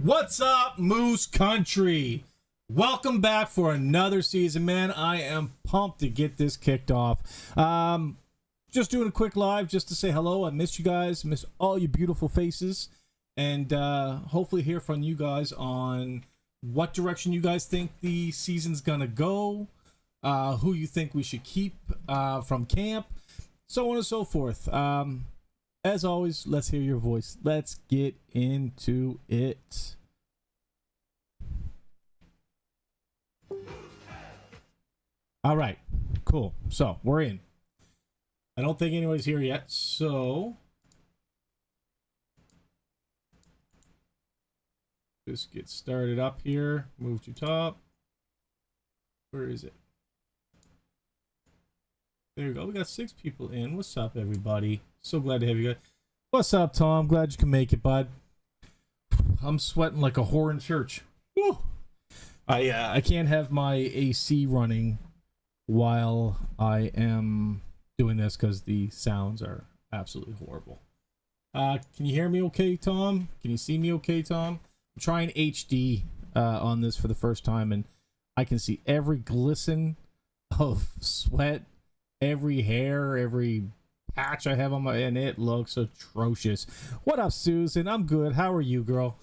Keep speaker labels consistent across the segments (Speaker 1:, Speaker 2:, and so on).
Speaker 1: What's up, Moose Country? Welcome back for another season, man. I am pumped to get this kicked off. Just doing a quick live just to say hello. I missed you guys, miss all your beautiful faces, and hopefully hear from you guys on what direction you guys think the season's gonna go, who you think we should keep from camp, so on and so forth. As always, let's hear your voice. Let's get into it. All right, cool. So we're in. I don't think anybody's here yet, so just get started up here. Move to top. Where is it? There we go. We got 6 people in. What's up, everybody? So glad to have you guys. What's up, Tom? Glad you can make it, bud. I'm sweating like a whore in church. Woo! I can't have my AC running while I am doing this because the sounds are absolutely horrible. Can you hear me okay, Tom? Can you see me okay, Tom? I'm trying HD on this for the first time, and I can see every glisten of sweat, every hair, every patch I have on my, and it looks atrocious. What up, Susan? I'm good. How are you, girl?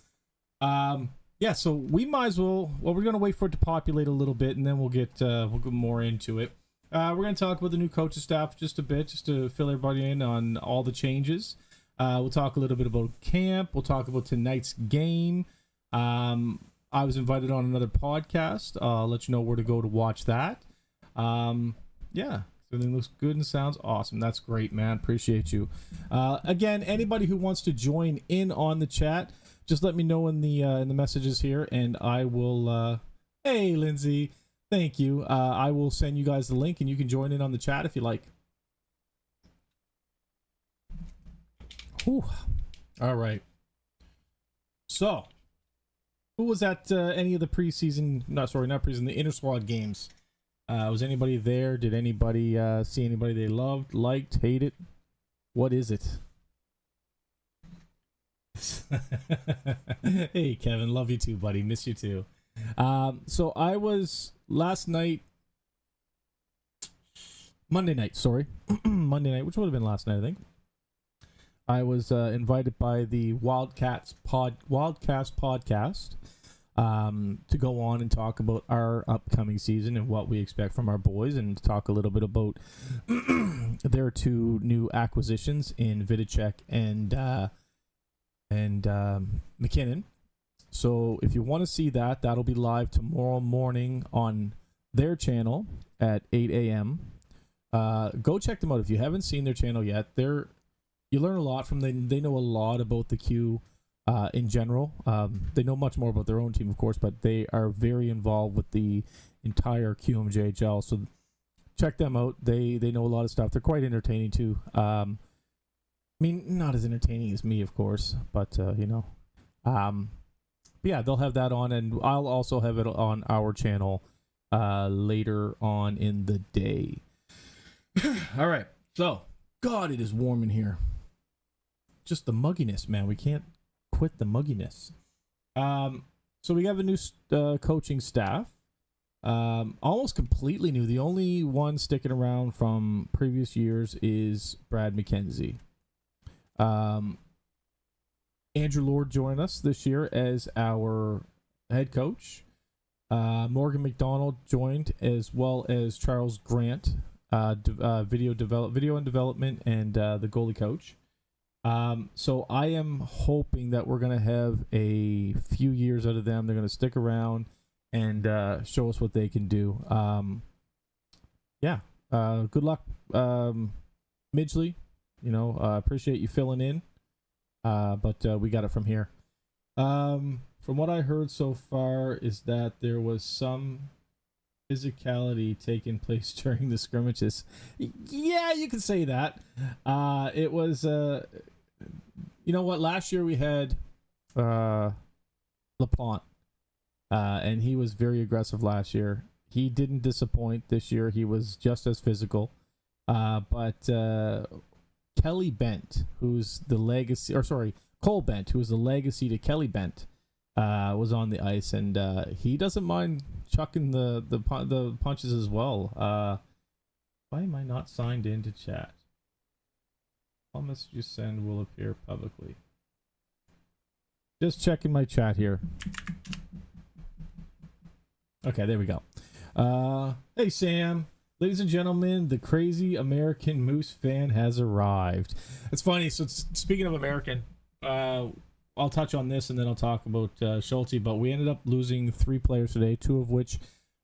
Speaker 1: Yeah, so we might as well, we're gonna wait for it to populate a little bit, and then we'll get more into it. We're gonna talk about the new coaching staff just a bit, just to fill everybody in on all the changes. We'll talk a little bit about camp. We'll talk about tonight's game. I was invited on another podcast. I'll let you know where to go to watch that. Yeah, everything looks good and sounds awesome. That's great, man. Appreciate you. Again, anybody who wants to join in on the chat, just let me know in the messages here, and I will. Hey, Lindsay, thank you. I will send you guys the link, and you can join in on the chat if you like. Whew. All right. So, who was at any of the preseason? Not preseason. The inter squad games. Was anybody there? Did anybody see anybody they loved, liked, hated? What is it? Hey, Kevin, love you too, buddy. Miss you too. So I was last night, Monday night, Monday night, which would have been last night, I think. I was invited by the Wildcast podcast to go on and talk about our upcoming season and what we expect from our boys, and talk a little bit about their 2 new acquisitions in Vidicek and McKinnon. So if you want to see that, that'll be live tomorrow morning on their channel at 8 a.m. Go check them out if you haven't seen their channel yet. You learn a lot from them. They know a lot about the Q in general. They know much more about their own team, of course, but they are very involved with the entire QMJHL. So check them out. They know a lot of stuff. They're quite entertaining too. I mean, not as entertaining as me, of course, but you know. But yeah, they'll have that on, and I'll also have it on our channel later on in the day. All right. So, God, it is warm in here. Just the mugginess, man. We can't quit the mugginess. So we have a new coaching staff. Almost completely new. The only one sticking around from previous years is Brad McKenzie. Andrew Lord joined us this year as our head coach. Morgan McDonald joined, as well as Charles Grant, video and development, and the goalie coach. So I am hoping that we're going to have a few years out of them. They're going to stick around and show us what they can do. Yeah. Good luck, Midgley. You know, appreciate you filling in. But we got it from here. From what I heard so far is that there was some physicality taking place during the scrimmages. Yeah, you can say that. It was, you know what? Last year we had LaPlante, and he was very aggressive last year. He didn't disappoint this year. He was just as physical. But Kelly Bent, who's the legacy, or sorry, Cole Bent, who is the legacy to Kelly Bent, was on the ice, and he doesn't mind chucking the punches as well. Why am I not signed into chat? All messages you send will appear publicly. Just checking my chat here. Okay, there we go. Hey, Sam. Ladies and gentlemen, the crazy American Moose fan has arrived. It's funny. So, speaking of American, I'll touch on this and then I'll talk about Schulte. But we ended up losing 3 players today, 2 of which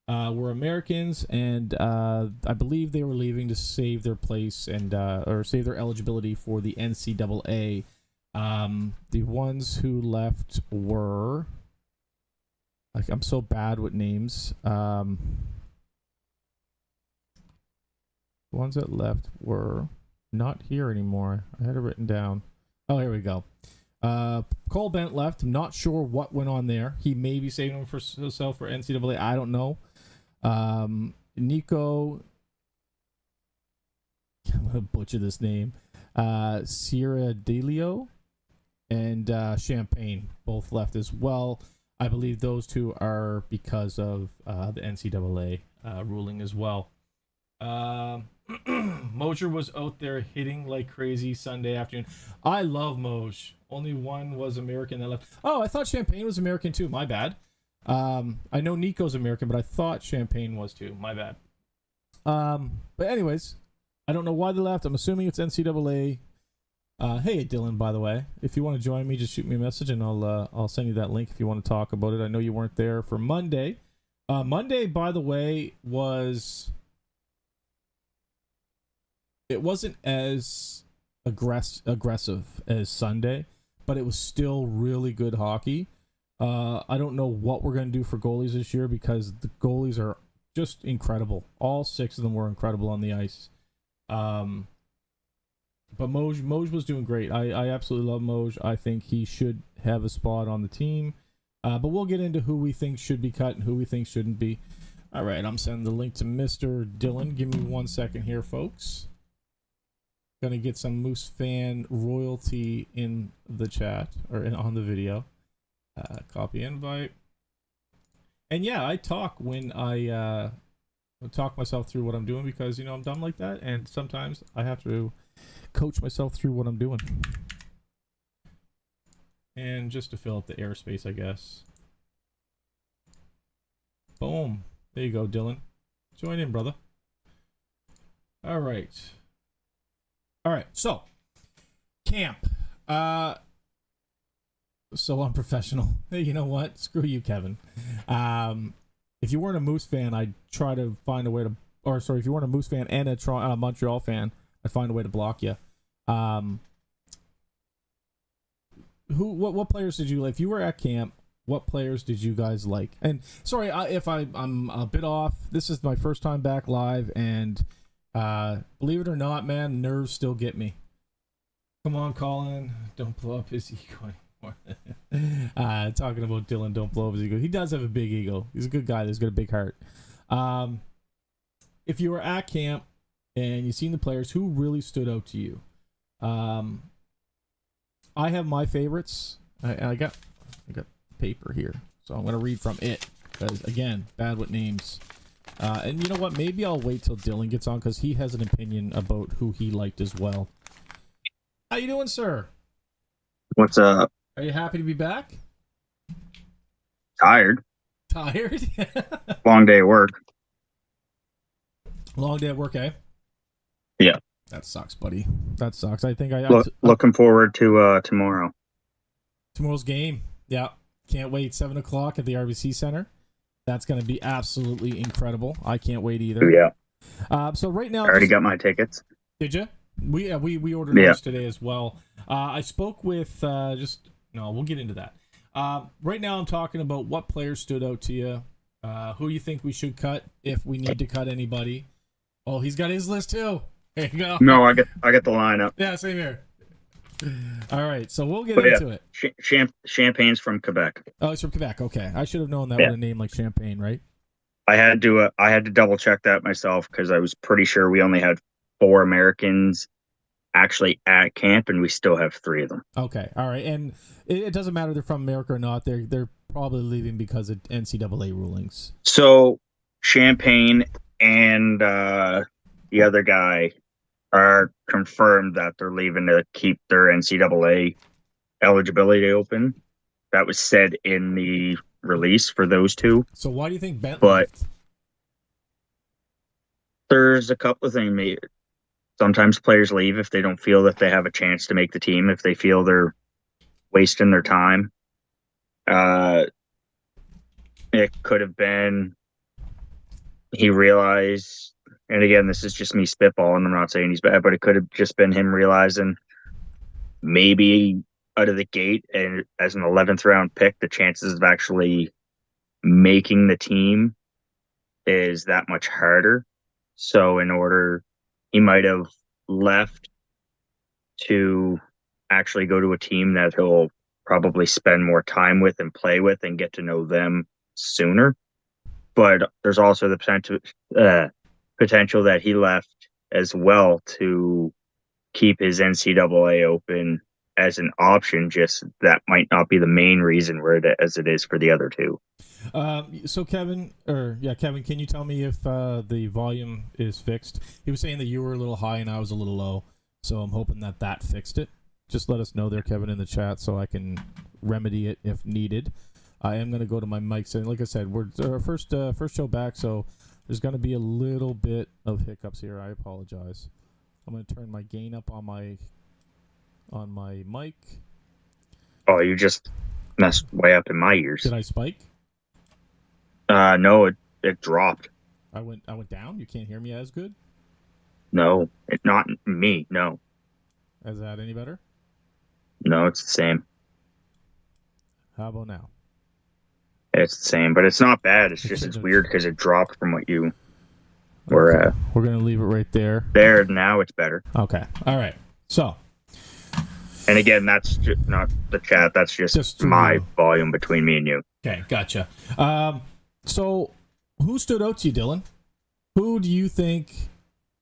Speaker 1: were Americans, and I believe they were leaving to save their place and or save their eligibility for the NCAA. The ones who left were, like, I'm so bad with names. The ones that left were not here anymore. I had it written down. Oh, here we go. Cole Bent left. I'm not sure what went on there. He may be saving him for himself for NCAA. I don't know. Nico, I'm gonna butcher this name. Sierra Delio and Champagne both left as well. I believe those 2 are because of the NCAA ruling as well. Mosier was out there hitting like crazy Sunday afternoon. I love Moj. Only one was American that left. Oh, I thought Champagne was American too. My bad. I know Nico's American, but I thought Champagne was too. My bad. But anyways, I don't know why they left. I'm assuming it's NCAA. Hey, Dylan, by the way, if you want to join me, just shoot me a message and I'll send you that link if you want to talk about it. I know you weren't there for Monday. Monday, by the way, it wasn't as aggressive as Sunday, but it was still really good hockey. I don't know what we're going to do for goalies this year because the goalies are just incredible. All 6 of them were incredible on the ice. But Moj was doing great. I absolutely love Moj. I think he should have a spot on the team. But we'll get into who we think should be cut and who we think shouldn't be. All right, I'm sending the link to Mr. Dylan. Give me 1 second here, folks. Gonna get some Moose fan royalty in the chat or on the video. Copy invite. And yeah, I talk when I talk myself through what I'm doing because, you know, I'm dumb like that, and sometimes I have to coach myself through what I'm doing. And just to fill up the airspace, I guess. Boom. There you go, Dylan. Join in, brother. All right. All right, so camp. So unprofessional. Hey, you know what? Screw you, Kevin. If you weren't a Moose fan, I'd try to find a way to, or sorry, if you weren't a Moose fan and a Montreal fan, I'd find a way to block you. What players did you like? If you were at camp, what players did you guys like? And sorry if I'm a bit off. This is my first time back live, and believe it or not, man, nerves still get me. Come on, Colin, don't blow up his ego anymore. Talking about Dylan, don't blow up his ego. He does have a big ego. He's a good guy. He's got a big heart. If you were at camp and you've seen the players, who really stood out to you? I have my favorites. I got paper here, so I'm gonna read from it because again, bad with names. And you know what? Maybe I'll wait till Dylan gets on because he has an opinion about who he liked as well. How you doing, sir?
Speaker 2: What's up?
Speaker 1: Are you happy to be back?
Speaker 2: Tired.
Speaker 1: Tired?
Speaker 2: Long day at work.
Speaker 1: Long day at work, eh?
Speaker 2: Yeah.
Speaker 1: That sucks, buddy. That sucks. I think
Speaker 2: looking forward to tomorrow.
Speaker 1: Tomorrow's game. Yeah. Can't wait. 7 o'clock at the RBC Center. That's going to be absolutely incredible. I can't wait either.
Speaker 2: Yeah.
Speaker 1: So right now,
Speaker 2: I already got my tickets.
Speaker 1: Did you? We ordered ours today as well. I spoke with we'll get into that. Right now I'm talking about what players stood out to you. Who you think we should cut if we need to cut anybody? Oh, he's got his list too. There you go.
Speaker 2: No, I get the lineup.
Speaker 1: Yeah, same here. All right, so we'll get
Speaker 2: But
Speaker 1: into it.
Speaker 2: Champagne's from Quebec.
Speaker 1: Oh, it's from Quebec. Okay, I should have known that
Speaker 2: Yeah.
Speaker 1: with a name like Champagne, right?
Speaker 2: I had to double check that myself because I was pretty sure we only had 4 Americans actually at camp, and we still have 3 of them.
Speaker 1: Okay, all right, and it doesn't matter if they're from America or not. They're probably leaving because of NCAA rulings.
Speaker 2: So Champagne and the other guy are confirmed that they're leaving to keep their NCAA eligibility open. That was said in the release for those 2.
Speaker 1: So why do you think Bentley?
Speaker 2: But there's a couple of things. Sometimes players leave if they don't feel that they have a chance to make the team, if they feel they're wasting their time. It could have been he realized, and again, this is just me spitballing, I'm not saying he's bad, but it could have just been him realizing maybe out of the gate and as an 11th round pick, the chances of actually making the team is that much harder. So he might have left to actually go to a team that he'll probably spend more time with and play with and get to know them sooner. But there's also the potential that he left as well to keep his NCAA open as an option. Just that might not be the main reason as it is for the other 2.
Speaker 1: So Kevin, can you tell me if the volume is fixed? He was saying that you were a little high and I was a little low, so I'm hoping that fixed it. Just let us know there, Kevin, in the chat, so I can remedy it if needed. I am going to go to my mics, and like I said, we're our first show back, so there's going to be a little bit of hiccups here. I apologize. I'm going to turn my gain up on my mic.
Speaker 2: Oh, you just messed way up in my ears.
Speaker 1: Did I spike?
Speaker 2: No, it dropped.
Speaker 1: I went down. You can't hear me as good.
Speaker 2: No, not me. No,
Speaker 1: Is that any better?
Speaker 2: no, it's the same.
Speaker 1: How about now?
Speaker 2: It's the same, but it's not bad. It's weird because it dropped from what you were at.
Speaker 1: We're going to leave it right there.
Speaker 2: There, now it's better.
Speaker 1: Okay. All right. So.
Speaker 2: And again, that's just not the chat. That's just my
Speaker 1: you.
Speaker 2: volume between me and you.
Speaker 1: Okay, gotcha. So who stood out to you, Dylan? Who do you think...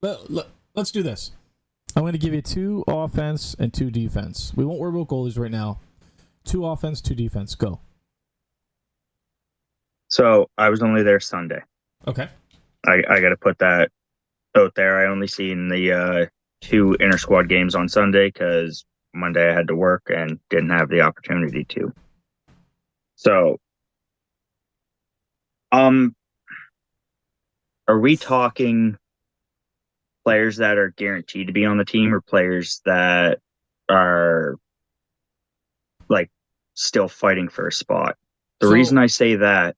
Speaker 1: Let's do this. I'm going to give you 2 offense and 2 defense. We won't worry about goalies right now. 2 offense, 2 defense. Go.
Speaker 2: So I was only there Sunday.
Speaker 1: Okay.
Speaker 2: I got to put that out there. I only seen the 2 inter squad games on Sunday because Monday I had to work and didn't have the opportunity to. So, are we talking players that are guaranteed to be on the team or players that are like still fighting for a spot? The reason I say that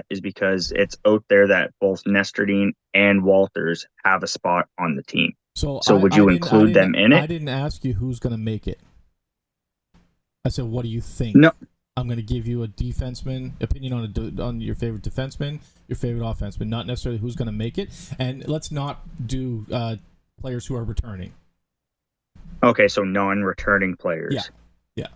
Speaker 2: is because it's out there that both Nesterdine and Walters have a spot on the team. So would you include them in it?
Speaker 1: I didn't ask you who's going to make it. I said, what do you think?
Speaker 2: No.
Speaker 1: I'm going to give you a defenseman opinion on your favorite defenseman, your favorite offenseman, not necessarily who's going to make it. And let's not do players who are returning.
Speaker 2: Okay, so non-returning players.
Speaker 1: Yeah.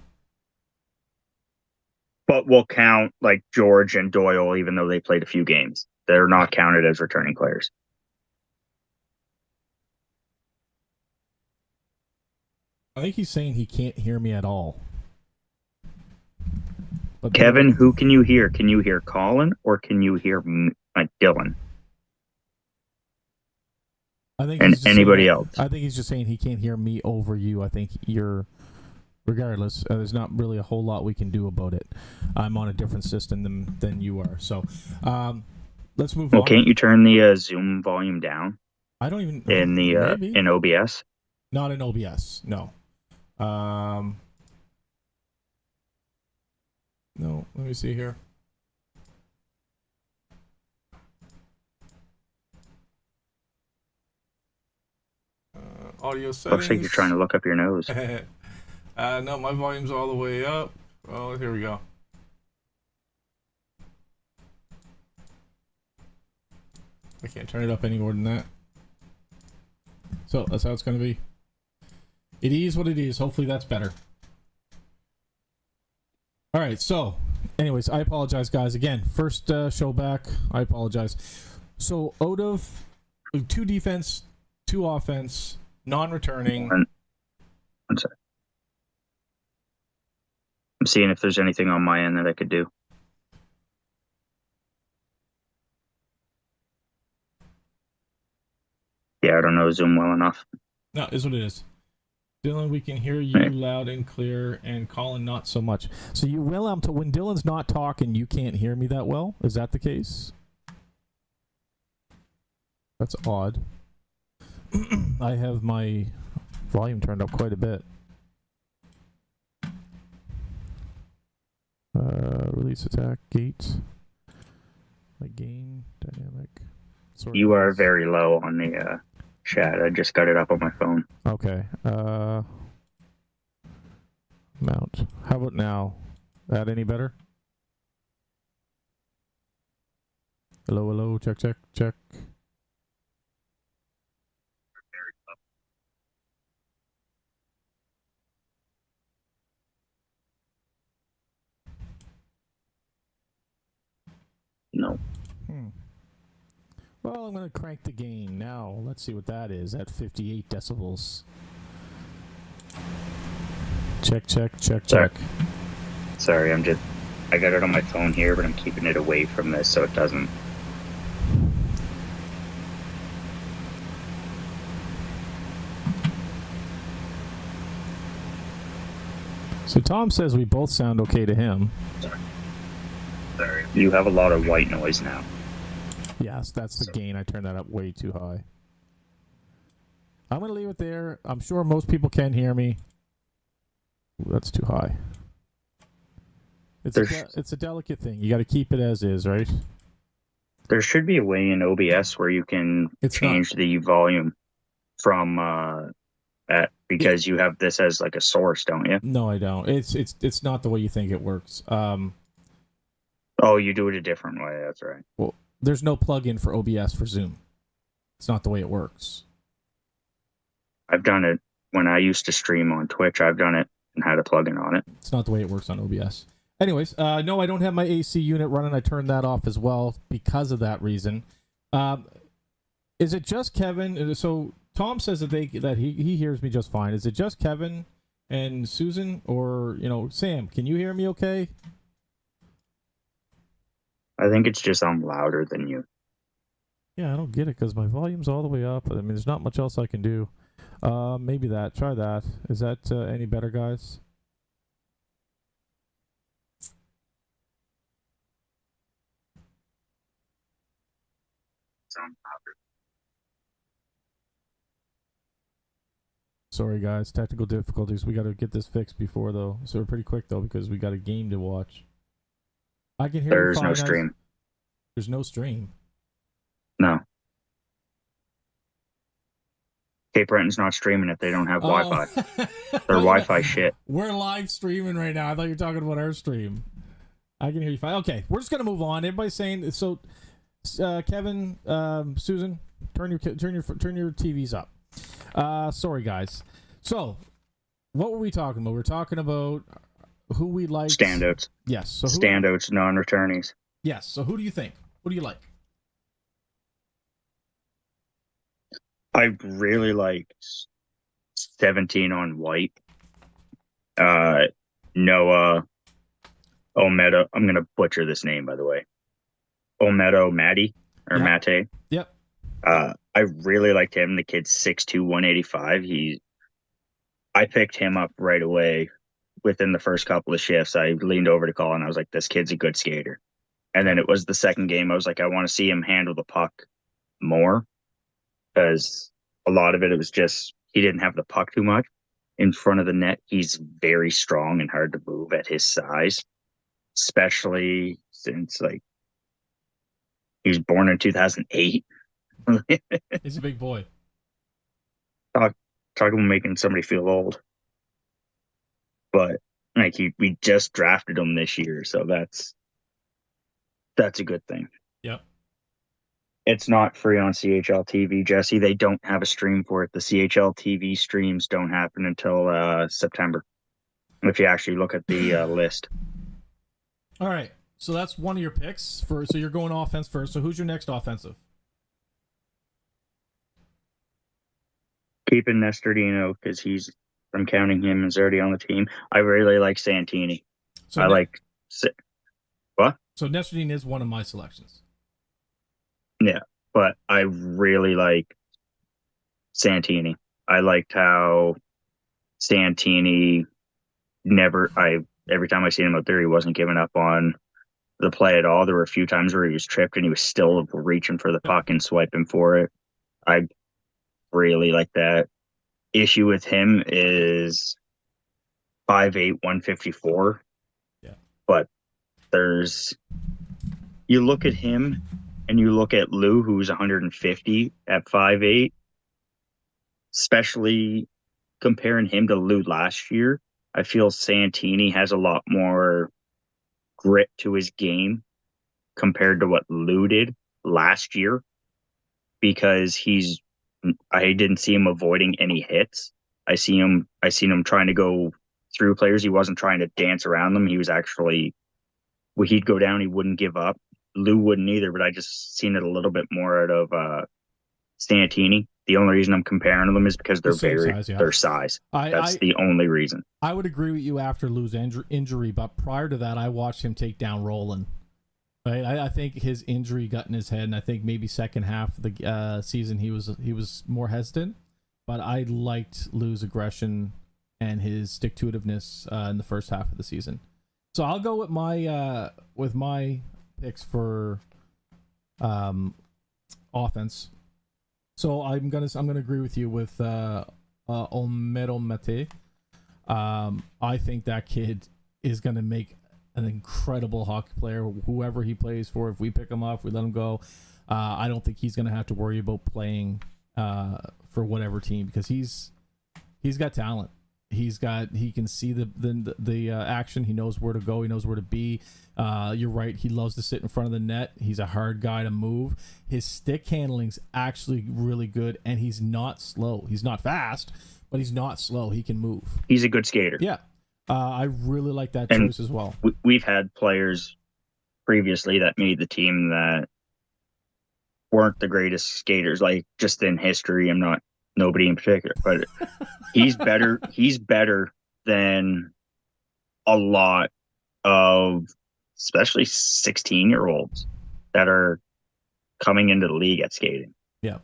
Speaker 2: But we'll count like George and Doyle, even though they played a few games. They're not counted as returning players.
Speaker 1: I think he's saying he can't hear me at all. But
Speaker 2: Kevin, who can you hear? Can you hear Colin or can you hear Dylan? And anybody else?
Speaker 1: I think he's just saying he can't hear me over you. I think regardless, there's not really a whole lot we can do about it. I'm on a different system than you are. So let's move on.
Speaker 2: Well, can't you turn the Zoom volume down?
Speaker 1: I don't even...
Speaker 2: in OBS?
Speaker 1: Not in OBS, no. No, let me see here. Audio settings.
Speaker 2: Looks like you're trying to look up your nose.
Speaker 1: No, my volume's all the way up. Oh, here we go. I can't turn it up any more than that. So that's how it's going to be. It is what it is. Hopefully that's better. All right. So, anyways, I apologize, guys. Again, first show back. I apologize. So out of 2 defense, 2 offense, non-returning.
Speaker 2: I'm sorry. I'm seeing if there's anything on my end that I could do. Yeah, I don't know Zoom well enough.
Speaker 1: No, is what it is. Dylan, we can hear you loud and clear, and Colin, not so much. So you will, when Dylan's not talking, you can't hear me that well? Is that the case? That's odd. I have my volume turned up quite a bit. Release attack, gate. My gain, dynamic. Sorry,
Speaker 2: You are very low on the chat. I just got it up on my phone.
Speaker 1: Okay. Mount. How about now? That any better? Hello, hello. Check, check, check.
Speaker 2: No.
Speaker 1: Well, I'm going to crank the gain now. Let's see what that is at 58 decibels. Check, check, check, check.
Speaker 2: Sorry, I got it on my phone here, but I'm keeping it away from this so it doesn't.
Speaker 1: So Tom says we both sound okay to him.
Speaker 2: Sorry. You have a lot of white noise now.
Speaker 1: Yes, that's the gain. I turned that up way too high. I'm going to leave it there. I'm sure most people can hear me. Ooh, that's too high. It's a delicate thing. You got to keep it as is, right?
Speaker 2: There should be a way in OBS where you can change the volume from because you have this as like a source, don't you?
Speaker 1: No, I don't. It's not the way you think it works.
Speaker 2: Oh, you do it a different way. That's right.
Speaker 1: Well, there's no plug-in for OBS for Zoom. It's not the way it works.
Speaker 2: I've done it when I used to stream on Twitch. I've done it and had a plug-in on it.
Speaker 1: It's not the way it works on OBS. Anyways, no, I don't have my AC unit running. I turned that off as well because of that reason. Is it just Kevin? So Tom says that he hears me just fine. Is it just Kevin and Susan, or Sam? Can you hear me okay?
Speaker 2: I think it's just I'm louder than you.
Speaker 1: Yeah, I don't get it because my volume's all the way up. I mean, there's not much else I can do. Maybe that. Try that. Is that any better, guys? Sorry, guys. Technical difficulties. We got to get this fixed before, though. So we're pretty quick, though, because we got a game to watch. I can hear you fine.
Speaker 2: There's no stream.
Speaker 1: There's no stream.
Speaker 2: No. Cape Breton's not streaming if they don't have Wi-Fi. Their Wi-Fi shit.
Speaker 1: We're live streaming right now. I thought you were talking about our stream. I can hear you fine. Okay, we're just gonna move on. Everybody's saying so. Kevin, Susan, turn your TVs up. Sorry, guys. So, what were we talking about? We're talking about who we like.
Speaker 2: Standouts.
Speaker 1: Yes. So
Speaker 2: standouts, non-returnees.
Speaker 1: Yes. So who do you think? Who do you like?
Speaker 2: I really like 17 on white. Noah Omedo. I'm going to butcher this name, by the way. Omedo Matty or Mate.
Speaker 1: Yep.
Speaker 2: I really liked him. The kid's 6'2", 185. I picked him up right away within the first couple of shifts. I leaned over to Colin. I was like, this kid's a good skater. And then it was the second game. I was like, I want to see him handle the puck more, because a lot of it was just he didn't have the puck too much in front of the net. He's very strong and hard to move at his size, especially since he was born in 2008.
Speaker 1: He's a big boy.
Speaker 2: Talk about making somebody feel old. But we just drafted him this year, so that's a good thing.
Speaker 1: Yep.
Speaker 2: It's not free on CHL TV, Jesse. They don't have a stream for it. The CHL TV streams don't happen until September. If you actually look at the list.
Speaker 1: All right. So that's one of your picks. So you're going offense first. So who's your next offensive?
Speaker 2: Keeping Nestordino because I'm counting him as already on the team. I really like Santini.
Speaker 1: So
Speaker 2: what?
Speaker 1: So Nestordine is one of my selections.
Speaker 2: Yeah, but I really like Santini. I liked how Santini every time I seen him out there, he wasn't giving up on the play at all. There were a few times where he was tripped and he was still reaching for the puck and swiping for it. I really like that. Issue with him is 5'8", 154.
Speaker 1: Yeah.
Speaker 2: But you look at him and you look at Lou, who's 150 at 5'8", especially comparing him to Lou last year. I feel Santini has a lot more grit to his game compared to what Lou did last year, because I didn't see him avoiding any hits. I seen him trying to go through players. He wasn't trying to dance around them. He was actually, when he'd go down, he wouldn't give up. Lou wouldn't either, but I just seen it a little bit more out of Santini. The only reason I'm comparing them is because they're their size. That's the only reason.
Speaker 1: I would agree with you after Lou's injury, but prior to that, I watched him take down Roland. Right, I think his injury got in his head, and I think maybe second half of the season he was more hesitant. But I liked Lou's aggression and his stick-to-itiveness in the first half of the season. So I'll go with my picks for offense. So I'm gonna agree with you with Olmedo Mate. I think that kid is gonna make an incredible hockey player, whoever he plays for. If we pick him up, we let him go. I don't think he's gonna have to worry about playing for whatever team, because he's got talent. He can see the action. He knows where to go. He knows where to be. You're right. He loves to sit in front of the net. He's a hard guy to move. His stick handling's actually really good, and he's not slow. He's not fast, but he's not slow. He can move.
Speaker 2: He's a good skater.
Speaker 1: Yeah. I really like that choice as well.
Speaker 2: We've had players previously that made the team that weren't the greatest skaters, like just in history. I'm not nobody in particular, but he's better. He's better than a lot of, especially 16-year-olds that are coming into the league at skating.
Speaker 1: Yeah.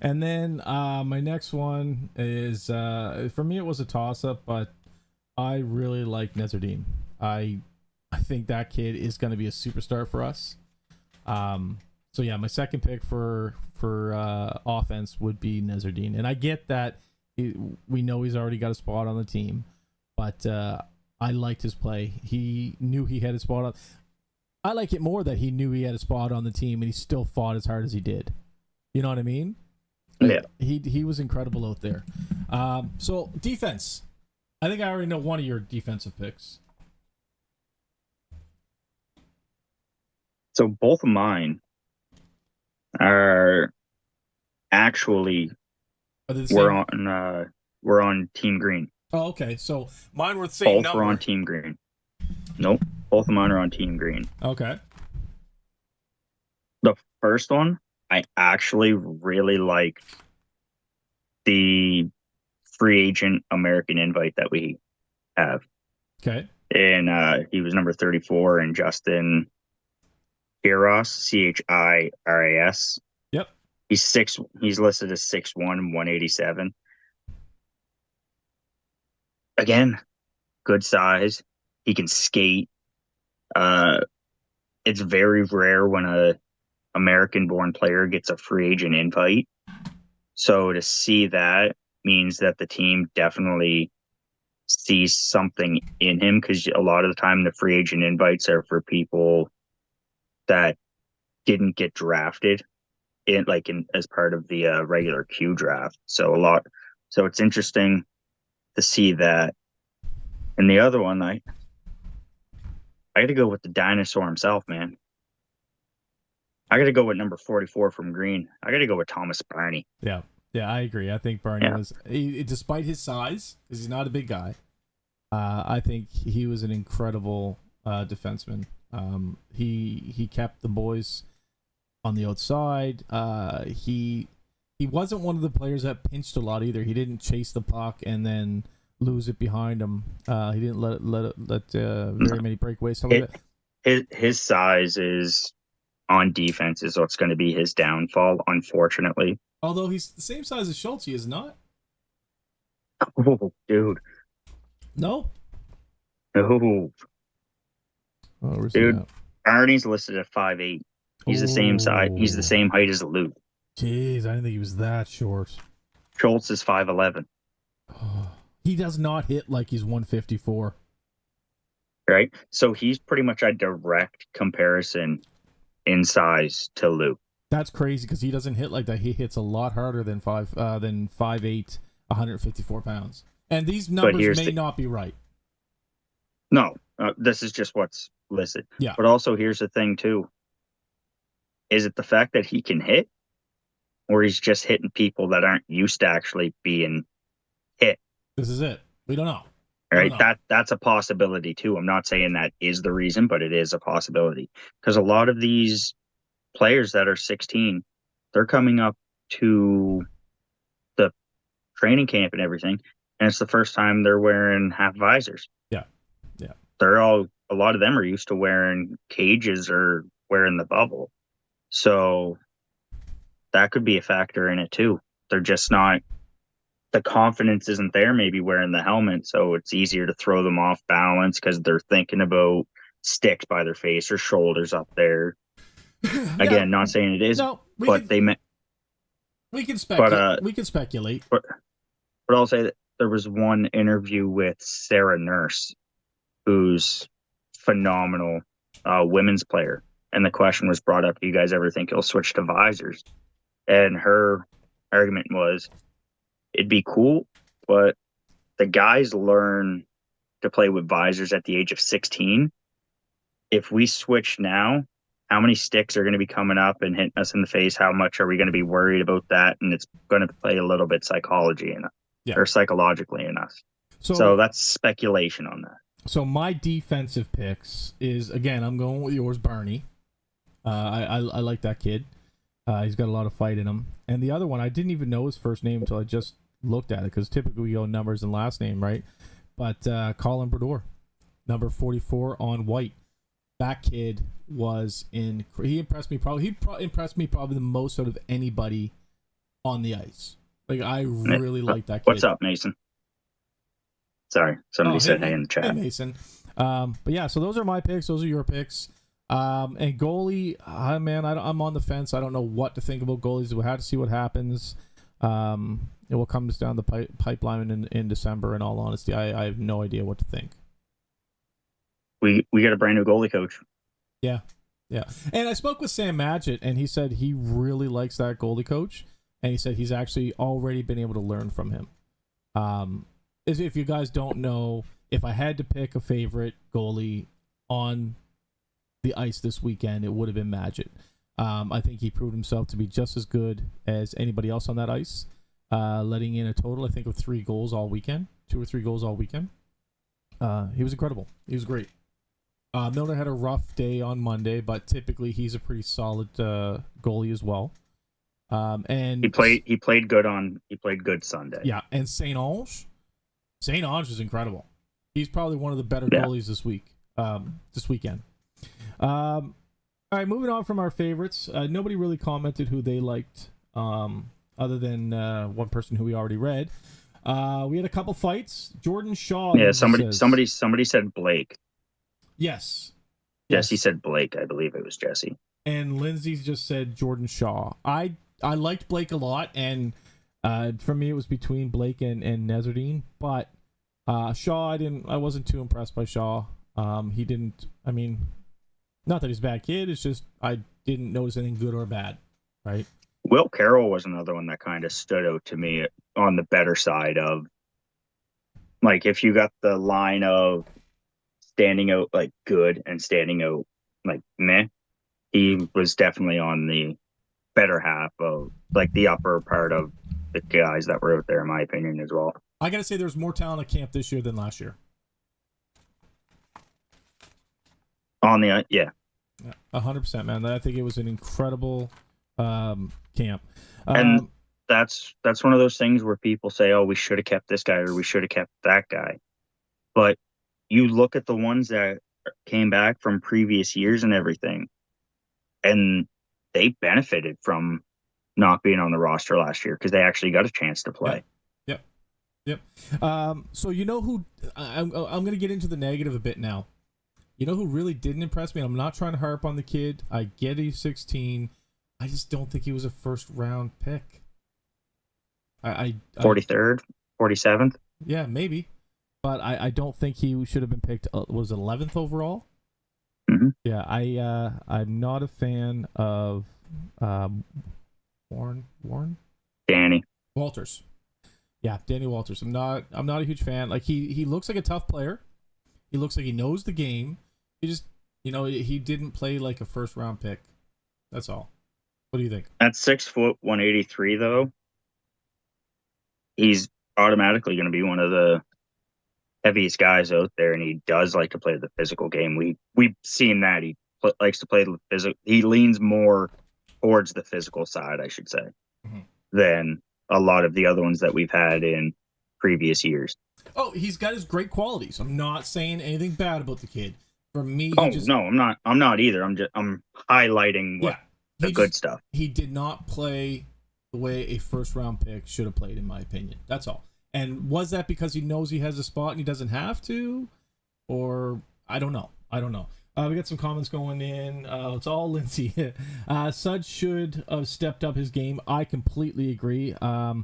Speaker 1: And then my next one is, for me, it was a toss-up, but I really like Nezardine. I think that kid is going to be a superstar for us. So yeah, my second pick for offense would be Nezardine, and I get that we know he's already got a spot on the team, but I liked his play. He knew he had a spot on. I like it more that he knew he had a spot on the team and he still fought as hard as he did. You know what I mean?
Speaker 2: Yeah.
Speaker 1: He was incredible out there. So defense. I think I already know one of your defensive picks.
Speaker 2: So both of mine are actually we're on Team Green.
Speaker 1: Oh, okay. So mine were the same
Speaker 2: both number. Are on Team Green. Nope. Both of mine are on Team Green.
Speaker 1: Okay.
Speaker 2: The first one, I actually really liked the free agent American invite that we have.
Speaker 1: Okay.
Speaker 2: And he was number 34, and Justin Chiras, Chiras.
Speaker 1: Yep.
Speaker 2: He's listed as 6'1", 187. Again, good size. He can skate. It's very rare when a American-born player gets a free agent invite. So to see that means that the team definitely sees something in him, because a lot of the time the free agent invites are for people that didn't get drafted as part of the regular Q draft. So it's interesting to see that. And the other one, I got to go with the dinosaur himself, man. I got to go with number 44 from Green. I got to go with Thomas Barney.
Speaker 1: Yeah, yeah, I agree. I think Barney
Speaker 2: Yeah.
Speaker 1: was, despite his size, because he's not a big guy. I think he was an incredible defenseman. He kept the boys on the outside. He wasn't one of the players that pinched a lot either. He didn't chase the puck and then lose it behind him. He didn't let very many breakaways. Some of it.
Speaker 2: His size is on defense is what's going to be his downfall, unfortunately.
Speaker 1: Although he's the same size as Schultz, he is not.
Speaker 2: Oh, dude.
Speaker 1: No.
Speaker 2: No.
Speaker 1: Oh,
Speaker 2: dude. Arnie's listed at 5'8". He's the same size. He's the same height as Luke.
Speaker 1: Jeez, I didn't think he was that short.
Speaker 2: Schultz is 5'11".
Speaker 1: He does not hit like he's 154.
Speaker 2: Right? So he's pretty much a direct comparison in size to Luke.
Speaker 1: That's crazy because he doesn't hit like that. He hits a lot harder than 5'8", 154 pounds. And these numbers may not be right.
Speaker 2: No, this is just what's listed.
Speaker 1: Yeah.
Speaker 2: But also, here's the thing, too. Is it the fact that he can hit? Or he's just hitting people that aren't used to actually being hit?
Speaker 1: This is it. We don't know.
Speaker 2: Right? That's a possibility, too. I'm not saying that is the reason, but it is a possibility. Because a lot of these players that are 16, they're coming up to the training camp and everything, and it's the first time they're wearing half visors.
Speaker 1: Yeah.
Speaker 2: A lot of them are used to wearing cages or wearing the bubble. So that could be a factor in it too. They're just not, the confidence isn't there maybe wearing the helmet, so it's easier to throw them off balance because they're thinking about sticks by their face or shoulders up there. Again, not saying it is, but
Speaker 1: we can speculate. We can speculate.
Speaker 2: But I'll say that there was one interview with Sarah Nurse, who's phenomenal women's player, and the question was brought up: do you guys ever think he'll switch to visors? And her argument was, it'd be cool, but the guys learn to play with visors at the age of 16. If we switch now, how many sticks are going to be coming up and hitting us in the face? How much are we going to be worried about that? And it's going to play a little bit psychologically in us. So that's speculation on that.
Speaker 1: So my defensive picks is, again, I'm going with yours, Barney. I like that kid. He's got a lot of fight in him. And the other one, I didn't even know his first name until I just looked at it, because typically we go numbers and last name, right? But Colin Brodeur, number 44 on white. That kid was he impressed me probably. Impressed me probably the most out of anybody on the ice. Like, I really like that kid.
Speaker 2: What's up, Mason? Sorry, somebody said hey in the chat.
Speaker 1: Hey, Mason. But yeah, so those are my picks. Those are your picks. And goalie, man, I'm on the fence. I don't know what to think about goalies. We'll have to see what happens. It will come down the pipeline in December. In all honesty, I have no idea what to think.
Speaker 2: We got a brand new goalie coach.
Speaker 1: Yeah. And I spoke with Sam Madgett, and he said he really likes that goalie coach, and he said he's actually already been able to learn from him. If you guys don't know, if I had to pick a favorite goalie on the ice this weekend, it would have been Madgett. I think he proved himself to be just as good as anybody else on that ice, letting in a total, I think, of 3 goals all weekend, 2 or 3 goals all weekend. He was incredible. He was great. Milner had a rough day on Monday, but typically he's a pretty solid goalie as well. And
Speaker 2: he played good Sunday.
Speaker 1: Yeah, and St. Ange is incredible. He's probably one of the better goalies this weekend. All right, moving on from our favorites. Nobody really commented who they liked, other than one person who we already read. We had a couple fights. Jordan Shaw.
Speaker 2: Yeah, somebody said Blake.
Speaker 1: Yes.
Speaker 2: Jesse said Blake. I believe it was Jesse.
Speaker 1: And Lindsay just said Jordan Shaw. I liked Blake a lot, and for me it was between Blake and Nezardine. But Shaw, I wasn't too impressed by Shaw. He didn't. I mean, not that he's a bad kid. It's just I didn't notice anything good or bad. Right.
Speaker 2: Will Carroll was another one that kind of stood out to me on the better side of, like, if you got the line of standing out like good and standing out like meh, he was definitely on the better half of like the upper part of the guys that were out there, in my opinion, as well.
Speaker 1: I gotta say, there's more talent at camp this year than last year.
Speaker 2: On the
Speaker 1: Yeah, 100%, man. I think it was an incredible camp.
Speaker 2: And that's one of those things where people say, "Oh, we should have kept this guy or we should have kept that guy," but you look at the ones that came back from previous years and everything, and they benefited from not being on the roster last year because they actually got a chance to play.
Speaker 1: Yep. So you know who I'm going to get into the negative a bit now. You know who really didn't impress me? I'm not trying to harp on the kid. I get he's 16. I just don't think he was a first round pick.
Speaker 2: 43rd, 47th.
Speaker 1: Yeah, maybe, but I don't think he should have been picked. Was it 11th overall?
Speaker 2: Mm-hmm.
Speaker 1: Yeah, I'm not a fan of Warren
Speaker 2: Danny
Speaker 1: Walters. Yeah, Danny Walters. I'm not a huge fan. Like he looks like a tough player. He looks like he knows the game. He just, he didn't play like a first round pick. That's all. What do you think?
Speaker 2: At 6 foot 183, though, he's automatically going to be one of the heaviest guys out there, and he does like to play the physical game. We've seen that he likes to play the physical. He leans more towards the physical side, I should say, than a lot of the other ones that we've had in previous years.
Speaker 1: Oh, he's got his great qualities. I'm not saying anything bad about the kid. For me,
Speaker 2: no, I'm not either. I'm highlighting the good stuff.
Speaker 1: He did not play the way a first round pick should have played, in my opinion. That's all. And was that because he knows he has a spot and he doesn't have to, or I don't know. We got some comments going in. It's all Lindsay. Sudge should have stepped up his game. I completely agree. Yeah,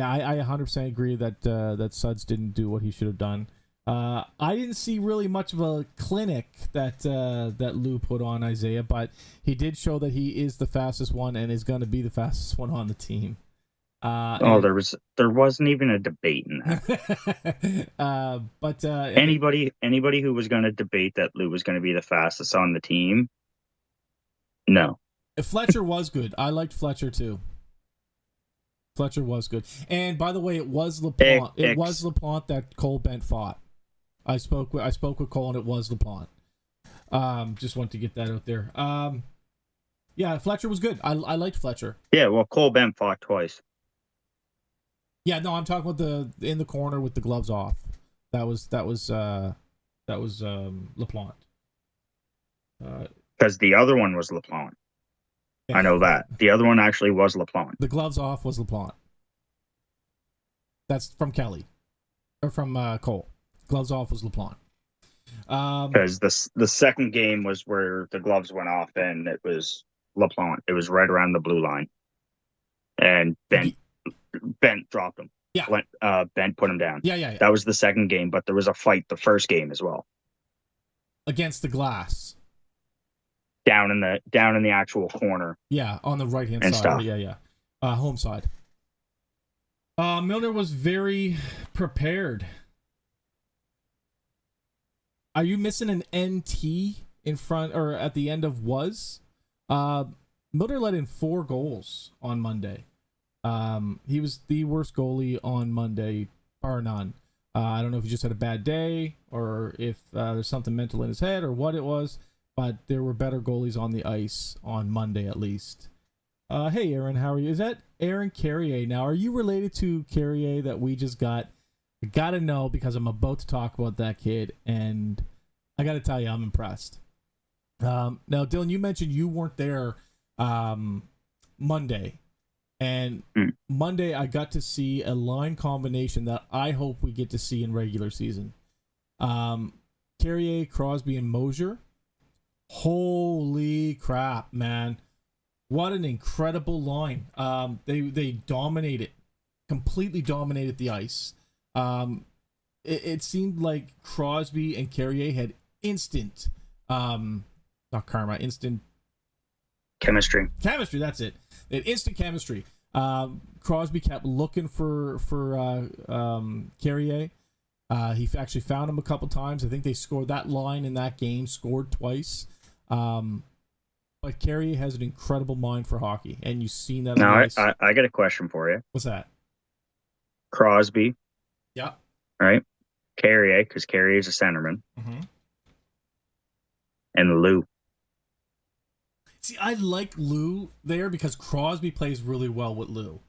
Speaker 1: I 100% agree that Suds didn't do what he should have done. I didn't see really much of a clinic that Lou put on Isaiah, but he did show that he is the fastest one and is going to be the fastest one on the team.
Speaker 2: There wasn't even a debate in that.
Speaker 1: But
Speaker 2: anybody who was going to debate that Lou was going to be the fastest on the team, no.
Speaker 1: Fletcher was good. I liked Fletcher too. Fletcher was good. And by the way, it was LaPlante. It was LaPlante that Cole Bent fought. I spoke with Cole, and it was LaPlante. Just want to get that out there. Yeah, Fletcher was good. I liked Fletcher.
Speaker 2: Yeah, well, Cole Bent fought twice.
Speaker 1: Yeah, no, I'm talking about in the corner with the gloves off. That was LaPlante.
Speaker 2: Because the other one was LaPlante. Yeah. I know that. The other one actually was LaPlante.
Speaker 1: The gloves off was LaPlante. That's from Kelly. Or from Cole. Gloves off was LaPlante.
Speaker 2: Because the second game was where the gloves went off and it was LaPlante. It was right around the blue line. And Bent dropped him.
Speaker 1: Yeah.
Speaker 2: Bent put him down.
Speaker 1: Yeah.
Speaker 2: That was the second game, but there was a fight the first game as well.
Speaker 1: Against the glass.
Speaker 2: Down in the actual corner.
Speaker 1: Yeah, on the right hand side.
Speaker 2: Stuff.
Speaker 1: Yeah. Home side. Milner was very prepared. Are you missing an NT in front or at the end of was? Milner let in 4 goals on Monday. He was the worst goalie on Monday, bar none. I don't know if he just had a bad day or if there's something mental in his head or what it was, but there were better goalies on the ice on Monday at least. Hey, Aaron, how are you? Is that Aaron Carrier? Now, are you related to Carrier that we just got? I got to know because I'm about to talk about that kid, and I got to tell you, I'm impressed. Now, Dylan, you mentioned you weren't there Monday. And Monday, I got to see a line combination that I hope we get to see in regular season. Carrier, Crosby, and Mosier. Holy crap, man. What an incredible line. They dominated, completely dominated the ice. It seemed like Crosby and Carrier had instant, instant
Speaker 2: chemistry.
Speaker 1: Chemistry, that's it. They had instant chemistry. Crosby kept looking for Carrier. He actually found him a couple times. I think they scored that line in that game, scored twice. But Carrier has an incredible mind for hockey, and you've seen that on
Speaker 2: Now,
Speaker 1: the
Speaker 2: I,
Speaker 1: ice.
Speaker 2: I got a question for you.
Speaker 1: What's that?
Speaker 2: Crosby,
Speaker 1: Yeah.
Speaker 2: right? Carrier, because Carrier is a centerman,
Speaker 1: Mm-hmm.
Speaker 2: and Lou.
Speaker 1: See, I like Lou there because Crosby plays really well with Lou.